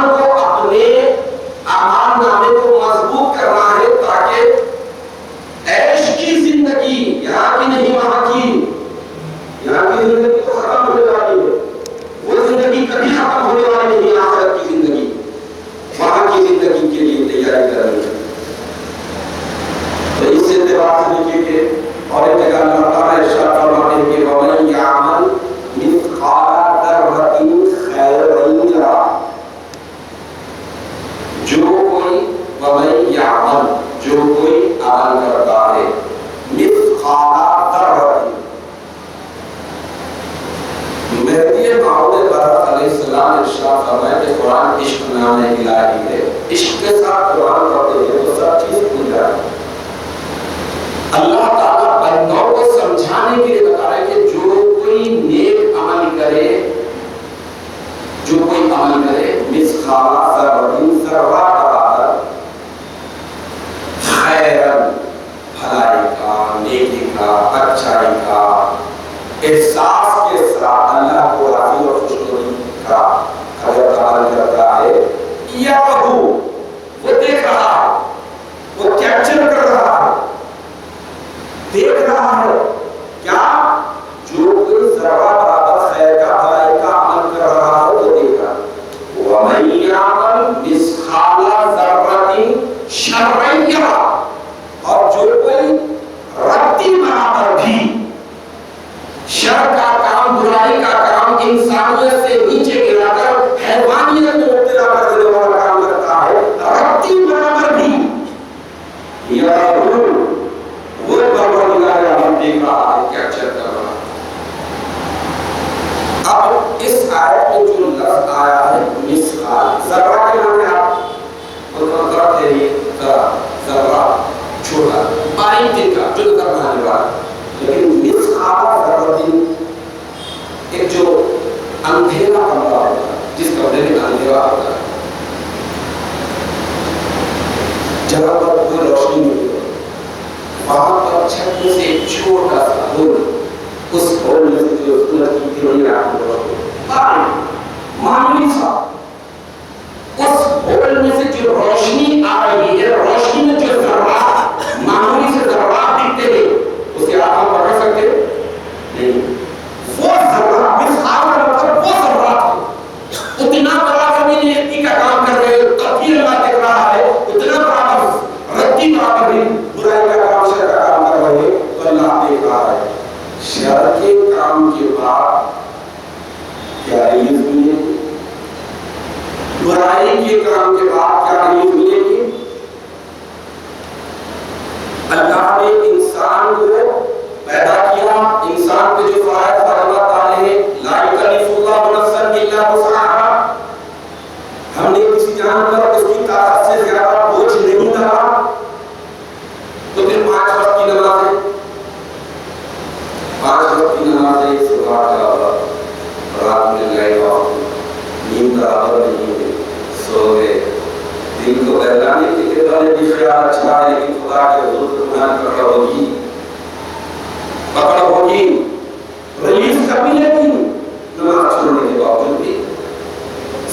انسان کو اپنے اعمال نامے کو مضبوط کرنا ہے تاکہ عیش کی زندگی یہاں کی نہیں وہاں کی، یہاں کی زندگی تو ختم ہونے والی ہے، وہ زندگی کبھی ختم ہونے والی نہیں، آخرت کی زندگی، وہاں کی زندگی کے لیے تیاری کرنی ہے۔ تو اس اعتبار سے دیکھیے کہ اور ایک جگہ اللہ تعالیٰ ارشاد فرماتے ہیں کہ وَمَن يَعْمَلْ مِثْقَالَ ذَرَّةٍ خَيْرًا يَرَهُ، جو کوئی وَمَن يَعْمَلْ جو کوئی عمل کرتا ہے مِثْقَالَ ذَرَّةٍ، مہدی موعود برحق علیہ السلام ارشاد فرمایا کہ قرآن عشق نام الہی ہے، عشق کے ساتھ قرآن پڑھتے ہیں تو سب چیز بھول جائے۔ اللہ تعالیٰ بندوں کو سمجھانے کے لیے بتا رہے ہیں کہ جو کوئی نیک عمل کرے، جو کوئی عمل کرے مثقال ذرۃ، ذرہ برابر خیرن، بھلائی کا، نیکی کا، اچھائی کا، احساس کے ساتھ اللہ کو راضی اور خوشنودی کا اگر عمل کرتا ہے، یا وہ دیکھ رہا ہے، وہ کیپچر کر رہا ہے، دیکھ رہا ہے کیا؟ جو کوئی ذرہ برابر خیر کا، بھلائی کا عمل کر رہا ہے وہ دیکھ رہا ہے۔ وَمَن يَعْمَلْ مِثْقَالَ ذَرَّةٍ شَرًّا يَرَهُ، اور جو کوئی رتی برابر بھی شر کا کام، برائی کا کام، انسانیت سے نیچے گرا کر حیوانیت میں مبتلا کر دینے والا کام کرتا ہے، رتی برابر بھی یا وہ پروردگار عالم دیکھ رہا ہے، کیپچر کر رہا ہے۔ اب اس آیت میں جو لفظ آیا ہے مثقال، ذرہ کے معنی آپ ذرہ تیری ذرہ چھوٹا باریک دن کا جو نظر نہ آنے والا، لیکن مثقال ذرۃ ایک جو اندھیرا کمرہ ہوتا ہے، جس کمرے میں اندھیرا ہوتا ہے، جہاں پر کوئی روشنی نہیں ہوتی، وہاں پر چھت میں سے ایک چھوٹا سا ہول، اس ہول میں سے جو سورج کی کرنیں آتی ہیں، معمولی سا، اس ہول میں سے جو روشنی آ رہی ہے، روشنی میں جو ذرات، معمولی سے ذرات دکھتے ہیں، اسے آپ پکڑ سکتے نہیں، وہ ذرات مثقال کا مطلب وہ ذرات اتنا برابر بھی نیکی کا کام کر رہے ہو تب بھی اللہ دیکھ رہا ہے، اتنا برابر رتی برابر بھی برائی کا کام، شر کا کام کر رہے تو اللہ دیکھ رہا ہے۔ شر کے کام کے بعد کیا ریلیز ملے گی؟ برائی کے کام کے بعد کیا ریلیز ملے گی؟ اللہ نے انسان کو پیدا کیا، انسان پہ جو فرائض پر اللہ تعالیٰ نے لا یکلف اللہ نفسا الا وسعها، ہم نے کسی جان پر اس کی طاقت سے زیادہ بوجھ نہیں ڈالا، تو پھر 5 وقت کی نمازیں، 5 وقت کی نمازیں صبح کا رات میں گئے وقت نیند برابر نہیں ہے، سو گئے، دل کو بہلانے کے لیے بھلے بھی خیال اچھا ہے لیکن خدا کے حضور کو بیان کر ہوگی، پکڑ ہوگی، ریلیز کر ملے گی، نماز چھوڑنے کے باوجود بھی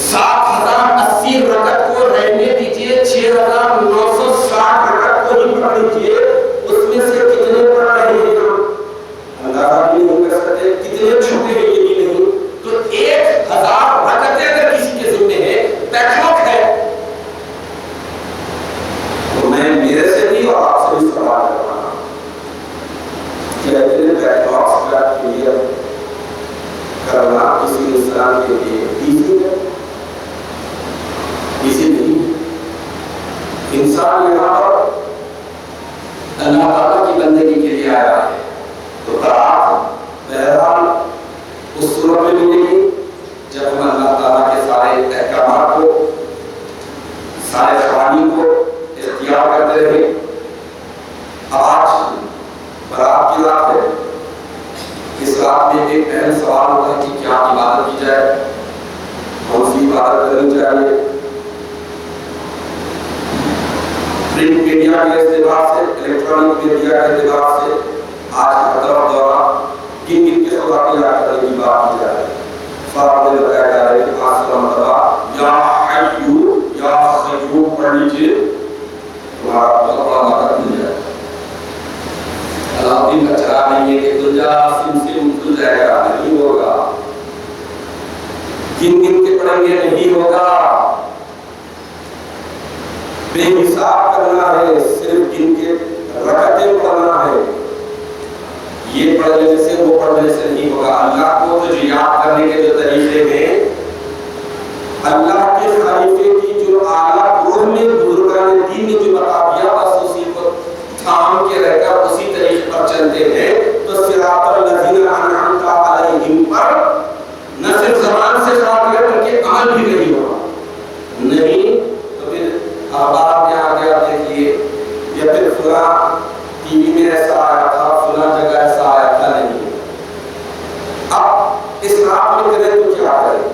7080 رکعت کو رہنے دیجئے، 6960 رکعت کو ہی پڑھ لیجئے، اس میں سے کتنے پڑھ رہے ہیں ہم اندازہ بھی نہیں کر سکتے، کتنے چھوٹے ہیں یہ بھی نہیں، تو 1000 رکعتیں اگر کسی کے ذمہ ہے، بیکلاگ ہے، تو میں میرے سے بھی اور آپ سے بھی سوال کر رہا ہوں کہ اتنے بیکلاگس کا کلیئر کرنا کسی انسان کے لیے ایزی ہے؟ ایزی نہیں۔ انسان یہاں پر اللہ تعالیٰ کی بندگی کے لیے آیا ہے، تو برات بہرحال اس صورت میں ملے گی جب ہم اللہ تعالیٰ کے سارے احکامات کو، سارے قوانین کو اختیار کرتے رہے۔ آج برات کی رات ہے، اس رات میں ایک اہم سوال ہوتا ہے کہ کیا عبادت کی جائے، کون سی عبادت کرنی چاہیے۔ پرنٹ میڈیا کے اعتبار سے، الیکٹرانک میڈیا کے اعتبار سے آج ہر طرف دورہ کن کن کے خدا کی یاد کرنے کی بات کی جائے۔ فرق نے بتایا جا رہا ہے کہ 5 مرتبہ یا حیو یا قیوم پڑھ لیجیے تمہارا بہت بڑا مدد مل جائے گا. علاؤدین کا چراغ نہیں ہے کہ دنیا سم سم کھل جائے گا, نہیں ہوگا. گن گن کے پڑھیں گے, نہیں ہوگا. بے حساب کرنا ہے, صرف گن کے رکعتیں پڑھنا ہے. یہ پڑھنے سے وہ پڑھنے سے نہیں ہوگا. اللہ کو تو یاد کرنے کے جو طریقے ہیں, اللہ کے خلیفے کی جو اعلیٰ گروہ میں بزرگان دین نے جو بتا دیا بس اسی کو تھام کے رہ کر اسی طریقے پر چلتے ہیں تو صراط الذین انعمت علیہم پر نہ صرف زبان سے خراب ہے بلکہ عمل بھی نہیں ہوگا. نہیں تو پھر اخبار میں آ گیا دیکھیے, یا پھر فلاں ٹی وی میں ایسا آیا تھا, فلاں جگہ ایسا آیا تھا. نہیں, اب اس رات میں کریں تو کیا کریں؟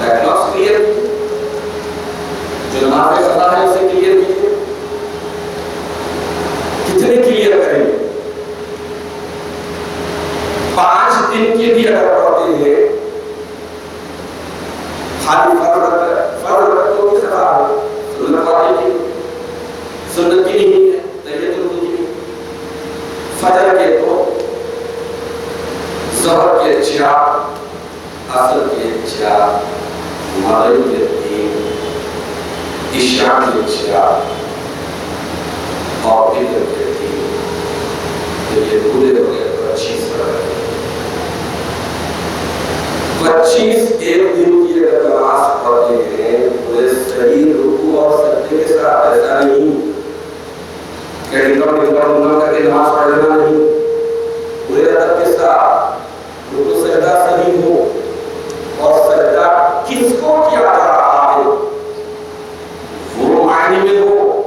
بیکلاس کلیئر کیجیے, جو نماز قضا ہے اسے کلیئر کیجیے. کتنے کلیئر کریں گے؟ 5 دن کے بھی اگر پڑھتے ہیں, خالی فرض تو کس طرح ہے, سنت والی کی سنت کی نہیں ہے, تحیۃ الوضو کی, فجر کے تو, ظہر کے 4, عصر کے 4, مغرب کے 3, عشاء کے 4 اور فجر کے 3. تو یہ پورے ہو گئے 25 پر. 25 ایک دن کی اگر نماز پڑھتے ہیں پورے صحیح رکوع اور سجدے کے ساتھ, ایسا نہیں کہ ڈنگا کر کے نماز پڑھنا نہیں, پورے ادب کے ساتھ رکوع سجدہ صحیح ہو اور سجدہ کس کو کیا جا رہا ہے وہ معنی میں ہو.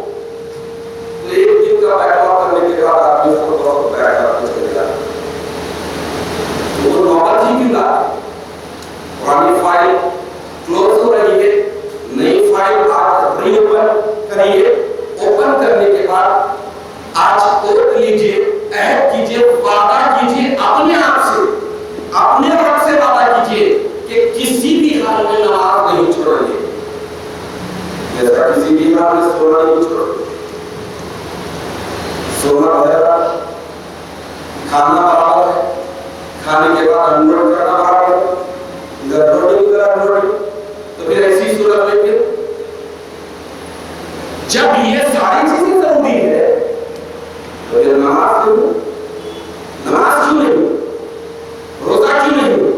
تو ایک دن کا بیٹھا کرنے کے بعد آدمی کو بہت بیٹھا کچھ کرے گا تو وہ نوبت ہی کیوں لا. پرانی فائل کلوز ہو رہی ہے, نئی فائل آپ ری اوپن کریے. اوپن کرنے کے بعد آج اوت لیجیے, عہد کیجیے, وعدہ کیجیے اپنے آپ سے, اپنے رب سے وعدہ کیجیے کہ کسی بھی حال میں نماز نہیں چھوڑیں گے. جیسا کسی بھی حال میں سونا نہیں چھوڑیں گے. سونا ہے, کھانا برابر ہے, کھانے کے بعد انڈر کرنا برابر ہے, ادھر روٹی ادھر روٹی. تو پھر ایسی صورت میں پھر جب یہ ساری چیزیں ضروری ہے تو پھر نماز کیوں, نماز کیوں نہیں, روزہ کیوں نہیں,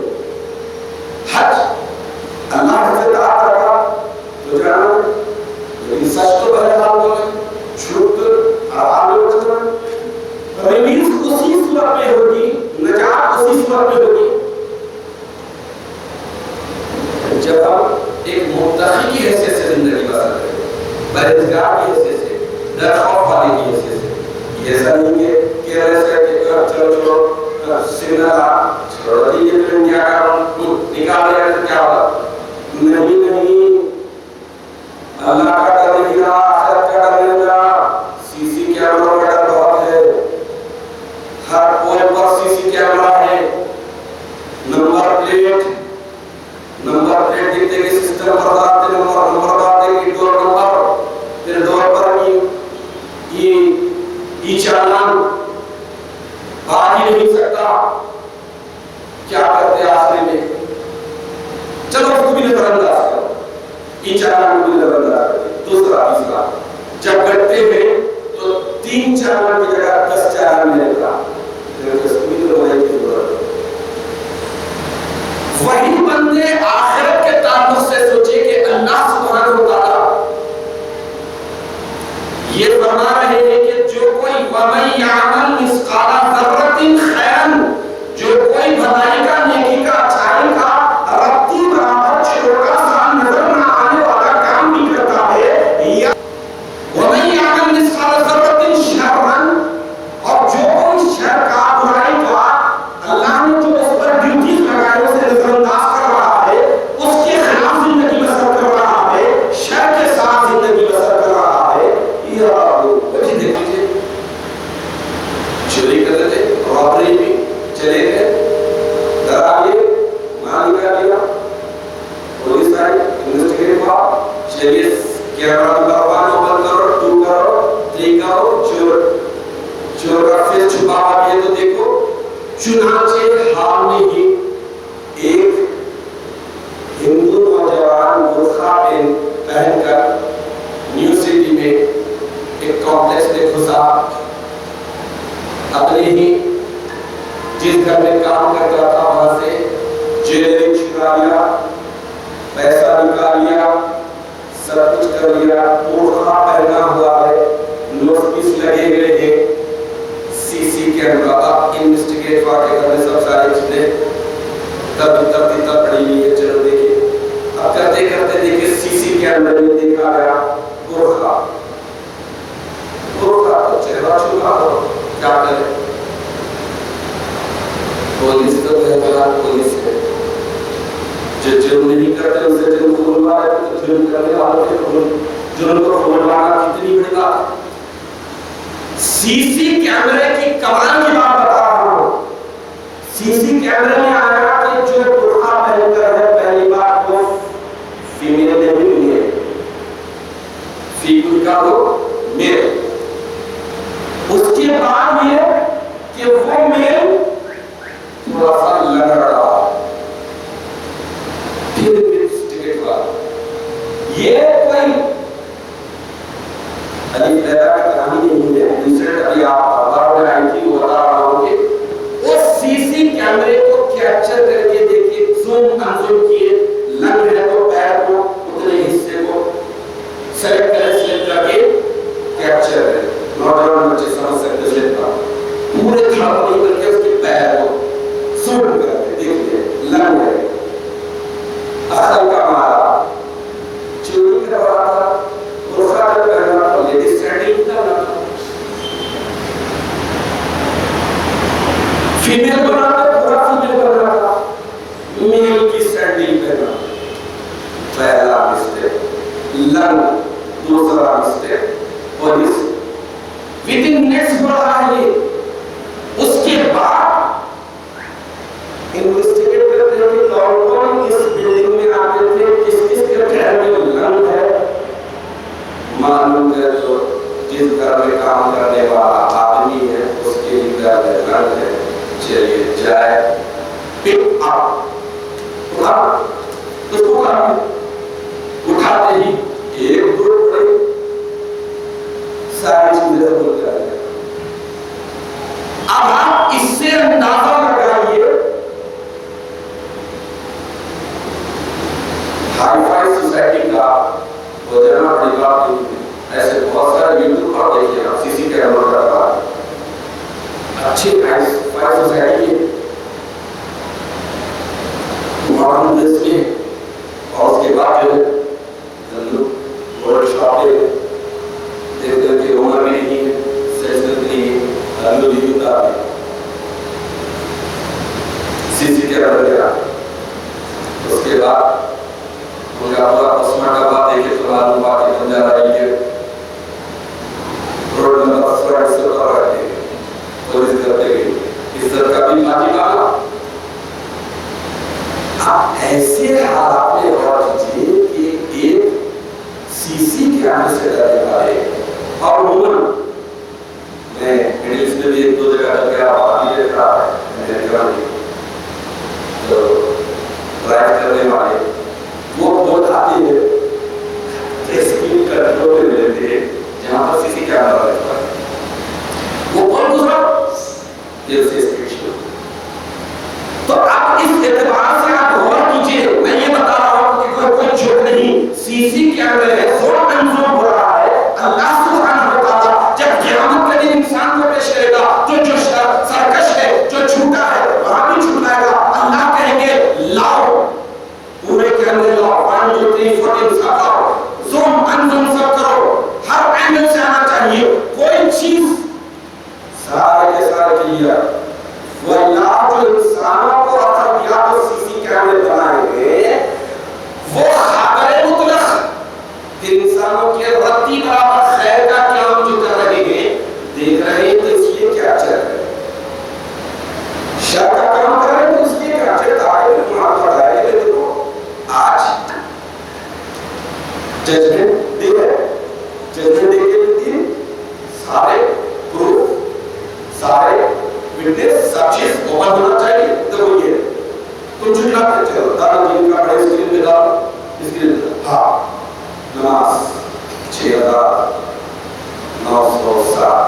حج اللہ سے تعالیٰ رکھا تو جانا, لیکن سچ تو بہرحال بولے, جھوٹ حرام ہو جانا. ریلیز اسی صورت میں ہوگی, نجات اسی صورت میں ہوگی جب ہم ایک متقی کی حیثیت سے زندگی بسر کریں, پرہیزگار کی حیثیت سے, ڈر خوف والے کی حیثیت سے. یہ ایسا نہیں کہ ایسا کہ چلو سگنل چھوڑ دیجیے پھر کیا کر رہا ہوں, نکال دیا تو کیا ہوگا. نہیں, اللہ کا ڈر نہیں رہا, آخرت کا ڈر نہیں رہا. سی سی کیمروں کا ڈر بہت ہے, ہر پول پر سی سی کیمرہ ہے. نمبر پلیٹ دیکھتے کہ سسٹم پر داتے نمبر داتے کہ ڈور نمبر, پھر ڈور پر یہ چالان آج ہی نہیں سکتا. کیا کرتے آخری میں, چلو اس کو بھی نظر انداز کرو, یہ چالان کو بھی نظر انداز کرو. دوسرا تیسرا جب کرتے ہیں تو 3 چالان کی جگہ 10 چالان میں نکلا, پھر اس کو بھی تو ہونے کی ضرورت ہے. وہی بندے آخرت کے تعلق سے سوچے کہ اللہ سبحانہ و تعالیٰ یہ فرما رہے ہیں کہ جو کوئی وَمَن يَعْمَلْ مِثْقَالَ ذَرَّةٍ خَيْرًا, جو کوئی بھلائی کا, نیکی کا, اچھائی کا رتی برابر چھوٹا سا نظر نہ آنے والا کام بھی کرتا ہے, یا وَمَن يَعْمَلْ مِثْقَالَ ذَرَّةٍ شَرًّا, اور جو کوئی شر کا, برائی کا اللہ نے جو اس پر ڈیوٹیز لگائے اسے نظر انداز کر رہا ہے, اس چلیے کیمرہ نمبر 1 اوپن کرو، 2 کرو، 3 کرو، چور کا فیس چھپا ہوا ہے تو دیکھو. چنانچہ حال میں ہی ایک ہندو نوجوان برقع پہن کر نیو سٹی میں ایک کمپلیکس میں گھسا. اپنے ہی جس گھر میں کام کرتا تھا وہاں سے جیلری چھڑا لیا، پیسہ نکال لیا، سب کچھ کر لیا. برقع پہنا ہوا ہے، نوٹس لگے ہوئے ہیں، سی کیمرہ. اب انویسٹیگیٹ واقع کرنے سب ساری چیزیں ترتیب پڑی ہوئی ہے. چلو دیکھیے اب کرتے کرتے دیکھیے سی کیمرے میں دیکھا گیا برقع تو چہرہ چھپا ہو. کیا کرے؟ پولیس تو بہتر پولیس ہے، جو جرم نہیں کرتے ان سے جرم کو بلوا رہے تو جرم کرنے والوں کے جرم کو بلوانا کتنی بڑی بات ہے. سی کیمرے کی کمال کی بات بتا رہا ہوں. سی کیمرے میں آیا کہ جو برقع پہن کر ہے پہلی بار وہ فیمیل نے بھی نہیں ہے، فیمیل کا وہ میل. اس کے بعد یہ کہ وہ میل تھوڑا سا لڑ رہا، پھر انویسٹیگیٹ ہوا. یہ کوئی علی لیلا کی کہانی نہیں ہے. دوسرے ابھی آپ خبر میں آئی تھی وہ بتا رہا ہوں کہ اس سی کیمرے کو کیپچر کر کے دیکھیے، زوم انزوم کیے، لنگ ہے تو پیر کو اتنے حصے کو سلیکٹ کر کے کیپچر کریں. نوجوان بچے سمجھ سکتے ہیں پورے دھڑ کو نہیں کر کے اس کے پیر کو زوم کر کے دیکھیے لنگ ہے. اصل کا مارا چوری کروا تھا، برقع پہنا تھا، لیڈیز سینڈل کرنا تھا، فیمیل بنا کر پورا فیمیل بنا تھا، میل کی سینڈل پہنا. پہلا مسٹیک لنگ، دوسرا مسٹیک پولیس within next ہو رہا ہے. اس کے بعد انویسٹیگیٹ کرتے ہیں کہ کون اس بلڈنگ میں آتے تھے، کس کے گھر میں لنگ ہے. معلوم ہے جو جس گھر میں کام کرنے والا آدمی ہے اس کے گھر میں لنگ ہے. چلیے جائے پک اپ اس کو اٹھاتے ہی ایک گروپ پڑے ساری چیزیں بول کر. اب آپ اس سے اندازہ لگائیے ہائی فائی سوسائٹی کا وہ جانا بڑی بات نہیں ہے. ایسے بہت سارے یوٹیوب پر دیکھیے آپ سی کیمرہ کا بات اچھی ہائی فائی سوسائٹی ہے ماڈرن دیش میں. اور اس کے بعد جو ہے گولڈ شاپ ہے دیکھتے ہیں کہ عمر بھی نہیں ہے، سیزن بھی نہیں ہے، رنگ بھی ہوتا ہے. سی کیمرہ لگا. اس کے بعد ان کا پورا پسمہ کا بات دیکھے تو معلوم بات ہے بن جا رہی ہے. روڈ نمبر 100 سے اتر رہے ہیں پولیس کرتے گئی عزت کا بھی ماتی مانا. آپ ایسے حالات میں غور کیجیے کہ ایک سی کیمرے سے ڈرنے والے اور عموماً میں مڈل ایسٹ میں بھی ایک دو جگہ جب گیا وہاں بھی دیکھ رہا ہے تو ڈرائیو کرنے والے وہ بہت آتے ہیں اسپیڈ کنٹرول میں لیتے ہیں جہاں پر سی کیمرہ رہتا ہے. وہ کون دوسرا یہ اسے اسپیڈ شو. تو آپ اس اعتبار سے آپ غور کیجیے. میں یہ بتا رہا ہوں کہ کوئی جھوٹ نہیں. سی کیمرے ہے، زوم انزوم ہو رہا ہے. اللہ سبحانہ و تعالیٰ جب قیامت کے دن انسان کو پیش کرے گا تو جو سرکش ہے، جو جھوٹا ہے وہاں بھی جھوٹائے گا. اللہ کہیں گے لاؤ پورے کیمرے لاؤ، 1 2 3 14 سب لاؤ، زوم انزوم سب کرو، ہر اینگل سے آنا چاہیے. کوئی چیز سارے کے سارے کلیئر. وہ اللہ جو انسانوں کو عطا کیا تو سی کیمرے بنائے گے وہ خبر مطلق کہ انسان ججمنٹ دے ہے، ججمنٹ دے کے سارے پروف، سارے وٹنس، سب چیز اوپن ہونا چاہیے. دیکھو یہ تم جھٹلاتے چلو دارو دین کا بڑے اسکرین پہ ڈالو، اسکرین پہ ہاں نماز 6,907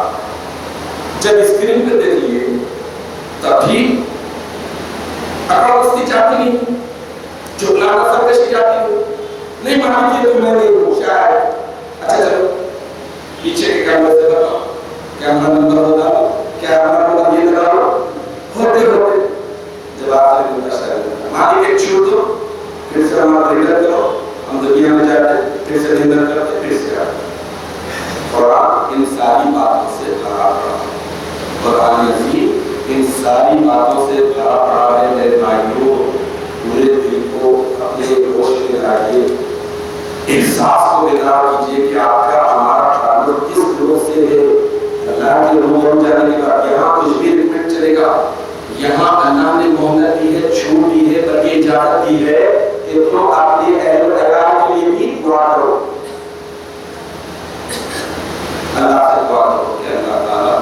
جب اسکرین پہ دیکھیے تب بھی اکڑ بستی چاہتی نہیں، جھٹلانا سرکشی چاہتی نہیں، مانتی تو میں نہیں ہوں شاید. اچھا چلو پیچھے کے کیمرے سے بتاؤ، کیمرہ نمبر بتاؤ، کیمرہ نمبر یہ بتاؤ، ہوتے ہوتے جب آپ سے ملتا شاید مانی ایک چھوڑ دو، پھر سے ہمارا ریڈر کرو، ہم دنیا میں جاتے پھر سے ریڈر کرتے پھر سے آتے. قرآن ان ساری باتوں سے بھرا پڑا ہے، قرآن عظیم ان ساری باتوں سے بھرا پڑا ہے. میرے بھائیوں پورے دل کو اپنے ہوش میں لائیے، احساس کو بیدار کیجیے کہ آپ کا ہمارا تعلق کس لوگ سے ہے. اللہ کے روح ہو جانے کے بعد یہاں کچھ بھی ریپیٹ چلے گا. یہاں اللہ نے محنت دی ہے، چھوٹ دی ہے، بلکہ اجازت دی ہے کہ تم اپنے اہل و عیال کے لیے بھی دعا کرو. اللہ سے دعا کرو کہ اللہ تعالیٰ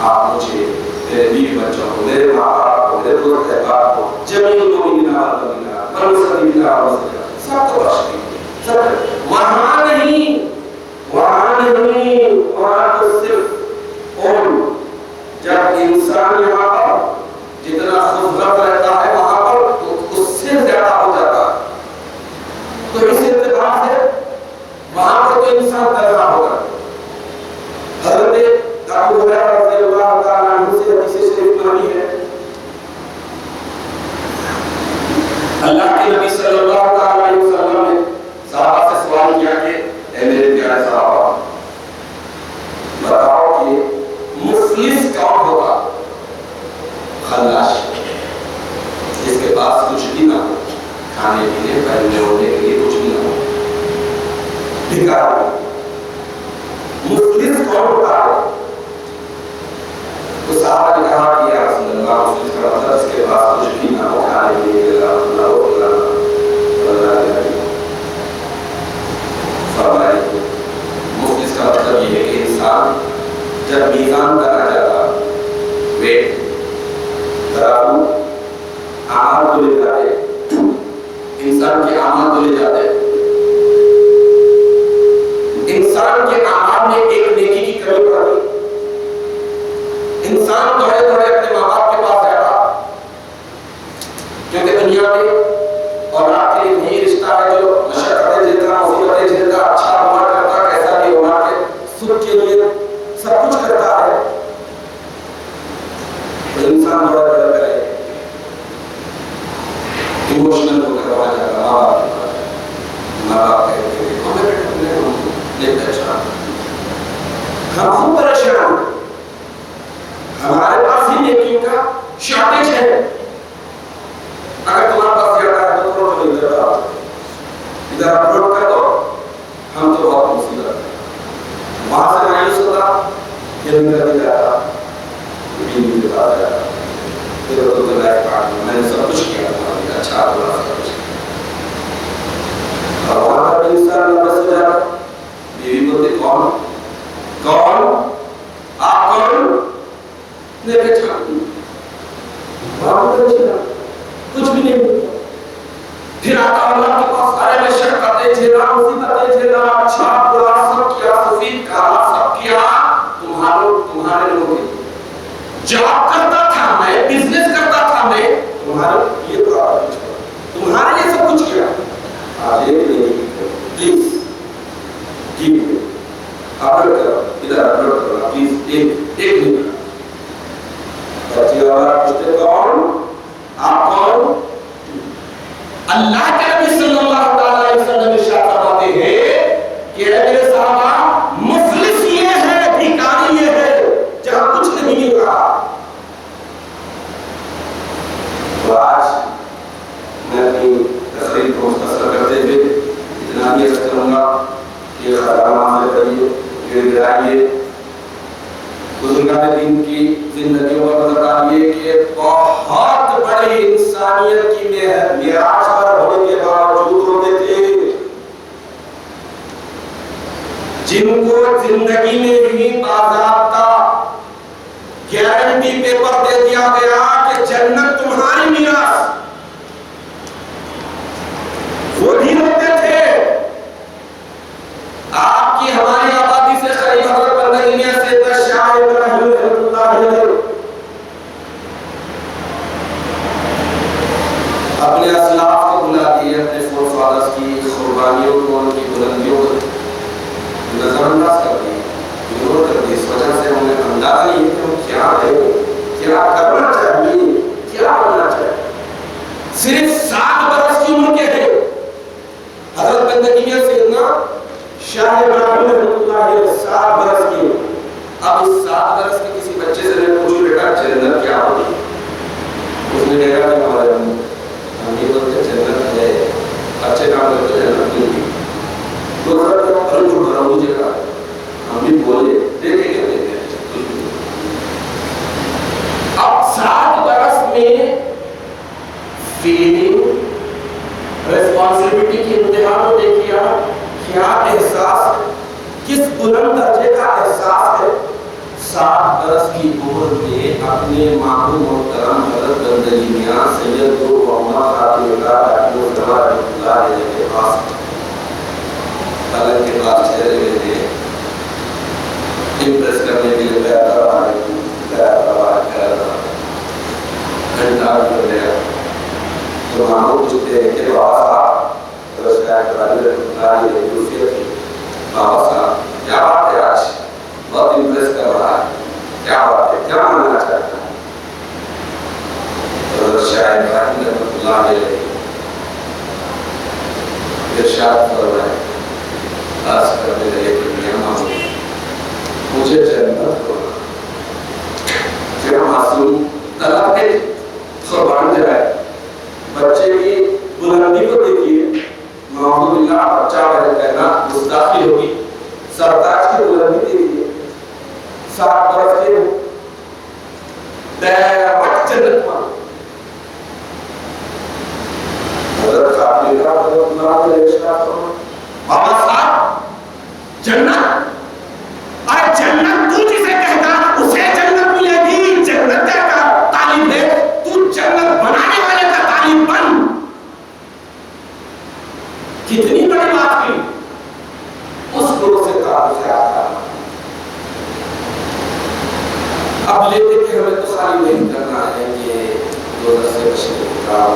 آپ مجھے، میرے بیوی بچوں کو، میرے ماں باپ کو، میرے دوست احباب کو، جمیع المؤمنین والمؤمنات والمسلمین والمسلمات سب کو بخش دیجیے. سب وہاں نہیں، وہاں نہیں، وہاں تو صرف ان جب انسان یہاں پر جتنا خوبصورت رہتا ہے وہاں پر اس سے زیادہ ہو جاتا ہے. تو اس اعتبار سے وہاں پر تو انسان درجہ ہوگا. حضرت ابو ہریرہ رضی اللہ تعالیٰ عنہ سے حدیث شریف مروی ہے، اللہ کے نبی صلی اللہ تعالیٰ علیہ وسلم نے صحابہ سے سوال کیا کہ اے میرے پیارے صحابہ بتاؤ کہ مفلس کون ہوگا؟ خلاش، جس کے پاس کچھ بھی نہ ہو، کھانے پینے پہننے اوڑھنے کے لیے کچھ بھی نہ ہو، بھکاری. مفلس کون ہوتا ہے؟ تو صحابہ نے کہا کہ یا رسول اللہ مفلس کا مطلب جس کے پاس کچھ بھی نہ ہو، کھانے پینے کے لیے نہ ہو. مفلس کا مطلب یہ ہے کہ انسان جب میزان کرنا چاہتا ویٹ ترازو اعمال کو لے جاتے، انسان کے اعمال کو لے جاتے، انسان کے اعمال میں ایک نیکی کی کمی پڑ گئی، انسان دوڑے دوڑے اپنے ماں باپ کے پاس جاتا، کیونکہ دنیا میں اولاد کے لیے وہی رشتہ ہے جو مشقتیں جھیلتا، مصیبتیں جھیلتا، اچھا ہونا کرتا، کیسا بھی ہونا کے سکھ کے لیے سب کچھ کرتا ہے. تو انسان دوڑے دوڑے کرے ایموشنل ہو کر وہاں جاتا، ماں باپ کے پاس، ماں باپ کہتے ہیں ہمیں نہیں پہچان، ہم خوب پریشان، ہمارے پاس ہی نیکیوں کا شارٹیج ہے. اگر تمہارے پاس زیادہ ہے تو تھوڑا نہیں زیادہ ادھر اپلوڈ کر دو، ہم تو بہت مصیبت ہے. وہاں سے مایوس ہوتا، پھر اندر بھی جاتا، بیوی کے پاس جاتا، پھر وہ تو لائف پارٹنر میں نے سب کچھ کیا تھا، اچھا برا سب کچھ. اور وہاں پر انسان لبس ہو جاتا، بیوی بولتے کون کون آپ کون نے پہچان، وہاں پر کچھ بھی نہیں ہوتا. پھر آتا اللہ کے پاس، ارے میں شرکتیں جھیلا، مصیبتیں جھیلا، اچھا برا سب کیا، سفید کالا سب کیا، تمہارے لوگوں نے جاب کرتا تھا میں، بزنس کرتا تھا میں، تمہارے یہ تمہارے لیے سب کچھ کیا. آج ایک نہیں، پلیز اپلوڈ کرو، ادھر اپلوڈ کرو پلیز، ایک نہیں. پوچھتے کون آپ کون؟ اللہ کے نبی صلی اللہ علیہ وسلم ارشاد فرماتے ہیں کہ اے میرے صحابہ مفلس یہ ہے، بھکاری یہ ہے جہاں کچھ نہیں رہا. تو آج میں اپنی تقریر کو مختصر کرتے ہوئے اتنا ہی عرض کروں گا کہ خدمات سے کریے، گر گرائیے، بزرگان دین کی زندگیوں پر نظر ڈالیے کہ بہت بڑی انسانیت کی معراج پر ہونے کے باوجود روتے تھے. جن کو زندگی میں ہی باضابطہ گارنٹی پیپر دے دیا گیا کہ جنت تمہاری میراث، وہ بھی ہوتے تھے۔ آپ کی ہماری آبادی سے قریب حضرت بندگی میں سیدنا شاہ ابراہیم رحمۃ اللہ علیہ اپنے اسلاف کو بلا دیے، اپنے فور فادرز کی قربانیوں کو، ان کی بلندیوں کو نظر انداز کر دی، اگنور کر دی۔ اس وجہ سے ہمیں اندازہ نہیں ہے کہ ہم کیا ہے، کیا کرنا چاہیے، کیا کرنا چاہیے۔ صرف 7 برس کی عمر کے تھے حضرت بندگی میں سیدنا شاہ ابراہیم رحمۃ اللہ علیہ، 7 برس کی۔ اب اس 7 برس کے کسی بچے سے میں پوچھوں بیٹا جنت کیا ہوتی، اس نے کہا کہ ہمارے ہم یہ بولتے جنت ہے، اچھے کام کرتے جنت نہیں تھی۔ دوسرا کہ جو بھرا مجھے کہا، ہم بھی بولے دیکھیں کیا دیتے ہیں۔ اب 7 برس میں فیلنگ ریسپانسبلٹی کی انتہا کو دیکھیا، کیا احساس، کس بلند درجے کا احساس ہے۔ 7 برس کی عمر میں اپنے ماں محترم حضرت بندگی میاں سید محمد خاتم اللہ کے پاس پلنگ کے پاس ٹھہرے ہوئے تھے، امپریس کرنے کے لیے گھنٹہ کر لیا تو ماموں پوچھتے ہیں کہ بابا صاحب بابا صاحب کیا بات ہے، آج بہت امپریس کر رہا ہے، کیا بات ہے، کیا ماننا چاہتا ہے۔ حضرت شاہ ابراہیم رحمۃ اللہ علیہ ارشاد فرمائے، عرض کرنے لگے کہ میاں ماموں مجھے جنت کو کیا معصوم طلب ہے تو بن جائے۔ بچے کی بلندی کو دیکھیے، معمول اللہ بچہ کہنا گستاخی ہوگی، سرتاج کی بلندی دیکھیے، 7 برس کے ڈائریکٹ جنت میں حضرت صاحب نے کہا بابا صاحب جنت، اور جنت تو جسے کہتا اسے جنت ملے گی، جنت کا طالب ہے تو جنت بنانے والے کا طالب بن۔ کتنی بڑی بات کی، اس گروہ سے تعلق سے آتا۔ اب لیتے کہ ہمیں تو خالی نہیں کرنا ہے کہ دوزخ سے بچنے کا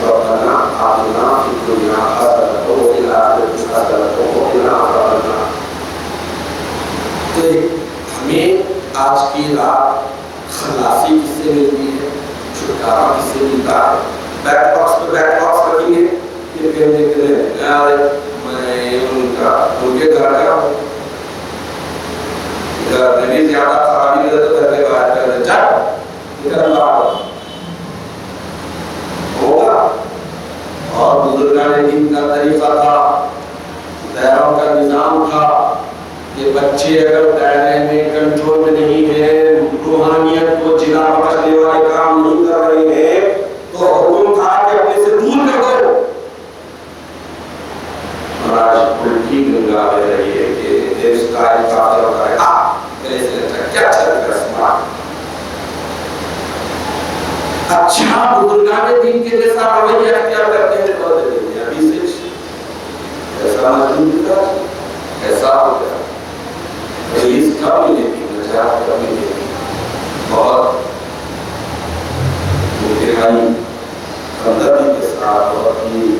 ربنا آتنا فی الدنیا حسنۃ وفی الآخرۃ حسنۃ وقنا عذاب النار۔ تو ہمیں آج کی رات خلاصی کس سے ملتی ہے، چھٹکارا کس سے ملتا ہے۔ بیک باکس پہ بیک باکس رکھیں گے، یہ کہنے کے لیے یار میں ان کے گھر کا گھر میں زیادہ خرابی نہیں رہتا، گھر کے باہر کر دیں جب ادھر باہر ہوگا۔ اور بزرگان دین کا طریقہ تھا، دائروں کا نظام تھا کہ بچے اگر دائرے میں کنٹرول میں نہیں ہیں، روحانیت کو جلا بخشنے والے کام نہیں کر رہے ہیں، تو حکم تھا کہ اپنے سے دور کر دو۔ اور آج الٹی گنگا بہ رہی ہے کہ دیش کا کافر ہوتا ہے، میرے سے لگتا کیا چل رہا سماج۔ اچھا بزرگان دین کے جیسا رویہ اختیار کرتے ہیں تو ابھی سے ایسا مجبور تھا، ایسا ہو گیا، ریلیز کب ملے گی، نجات کب ملے گی۔ بہت انتہائی ہمدردی کے ساتھ، بہت ہی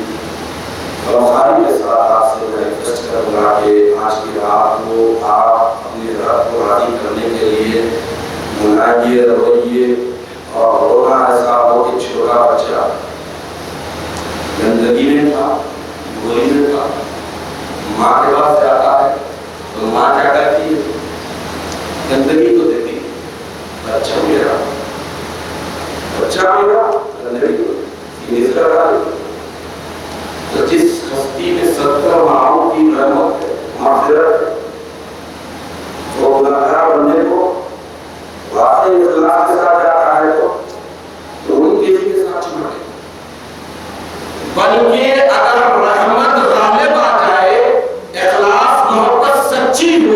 غمخواری کے ساتھ آپ سے میں ریکویسٹ کروں گا کہ آج کی رات کو آپ اپنے رب کو راضی کرنے کے لیے منائیے، روئیے اور رونا ایسا ہو کہ چھوٹا بچہ گندگی میں تھا، بوری میں تھا، ماں کے پاس جاتا ہے تو ماں کیا کہتی ہے، گندگی کو دیتی، بچہ میرا گندگی کو سینے سے لگا دیتی۔ تو جس ہستی میں 70 ماہوں کی رحمت ہے، معذرت ہے، وہ گناہگار بندے کو واقعی اخلاص کے ساتھ جاتا ہے تو ان کے ساتھ چھوڑے، بلکہ اگر رحمت غالب آ جائے، اخلاص محبت سچی ہو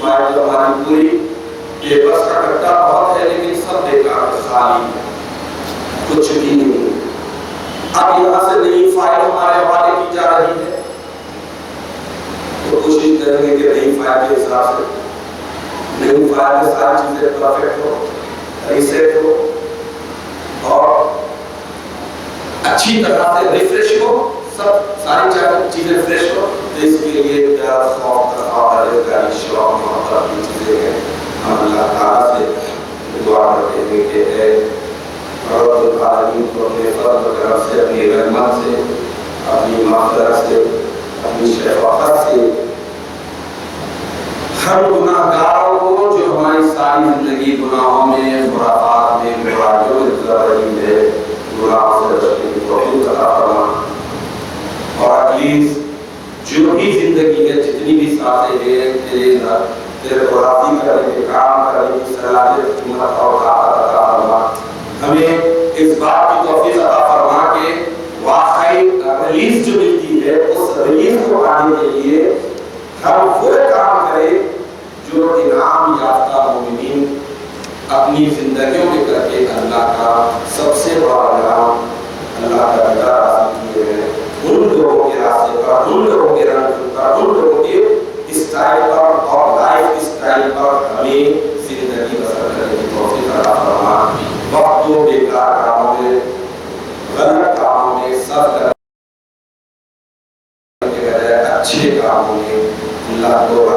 فائل جو ہماری پوری پیپرز کا کٹا بہت ہے لیکن سب بیکار ہے، خالی کچھ بھی نہیں۔ اب یہاں سے نئی فائل ہمارے حوالے کی جا رہی ہے تو کوشش کریں گے کہ نئی فائل کے حساب سے نئی فائل میں ساری چیزیں پرفیکٹ ہو، ریسیٹ ہو اور اچھی طرح سے ریفریش ہو، سب ساری چیزیں فریش ہو۔ تو اس کے لیے پیار، خوف، تقویٰ، پرہیزگاری، شوق، محبت کی چیزیں ہیں۔ ہم اللہ تعالیٰ سے دعا کرتے ہیں کہ اے رب العالمین کو اپنے فضل و کرم سے، اپنی رحمت سے، اپنی مغفرت سے، اپنی شفقت سے ہر گناہ گاروں کو جو ہماری ساری زندگی گناہوں میں، خرافات میں، برائیوں میں گزر رہی ہے، گناہوں سے بچنے کی توفیق عطا فرما۔ اور ایٹلیسٹ جو بھی زندگی ہے، جتنی بھی سانسیں ہیں، تیرے کو راضی کرنے کے کام کرنے کی صلاحیت، ہمت اور طاقت عطا فرما۔ ہمیں اس بات کی توفیق عطا فرما کہ واقعی ریلیز جو ملتی ہے اس ریلیز کو پانے کے لیے ہم وہ کام کریں جو انعام یافتہ مومنین اپنی زندگیوں میں کر کے اللہ کا سب سے بڑا انعام، اللہ کا دیدار حاصل کیے ہیں۔ ان لوگوں کے راستے پر، ان لوگوں کے رنگ پر، ان لوگوں کے اسٹائل پر اور لائف اسٹائل پر ہمیں زندگی بسر کرنے کی توفیق عطا فرما۔ وقت و بیکار کاموں میں، غلط کاموں میں، صرف کرنے کے بجائے اچھے کاموں میں اللہ کو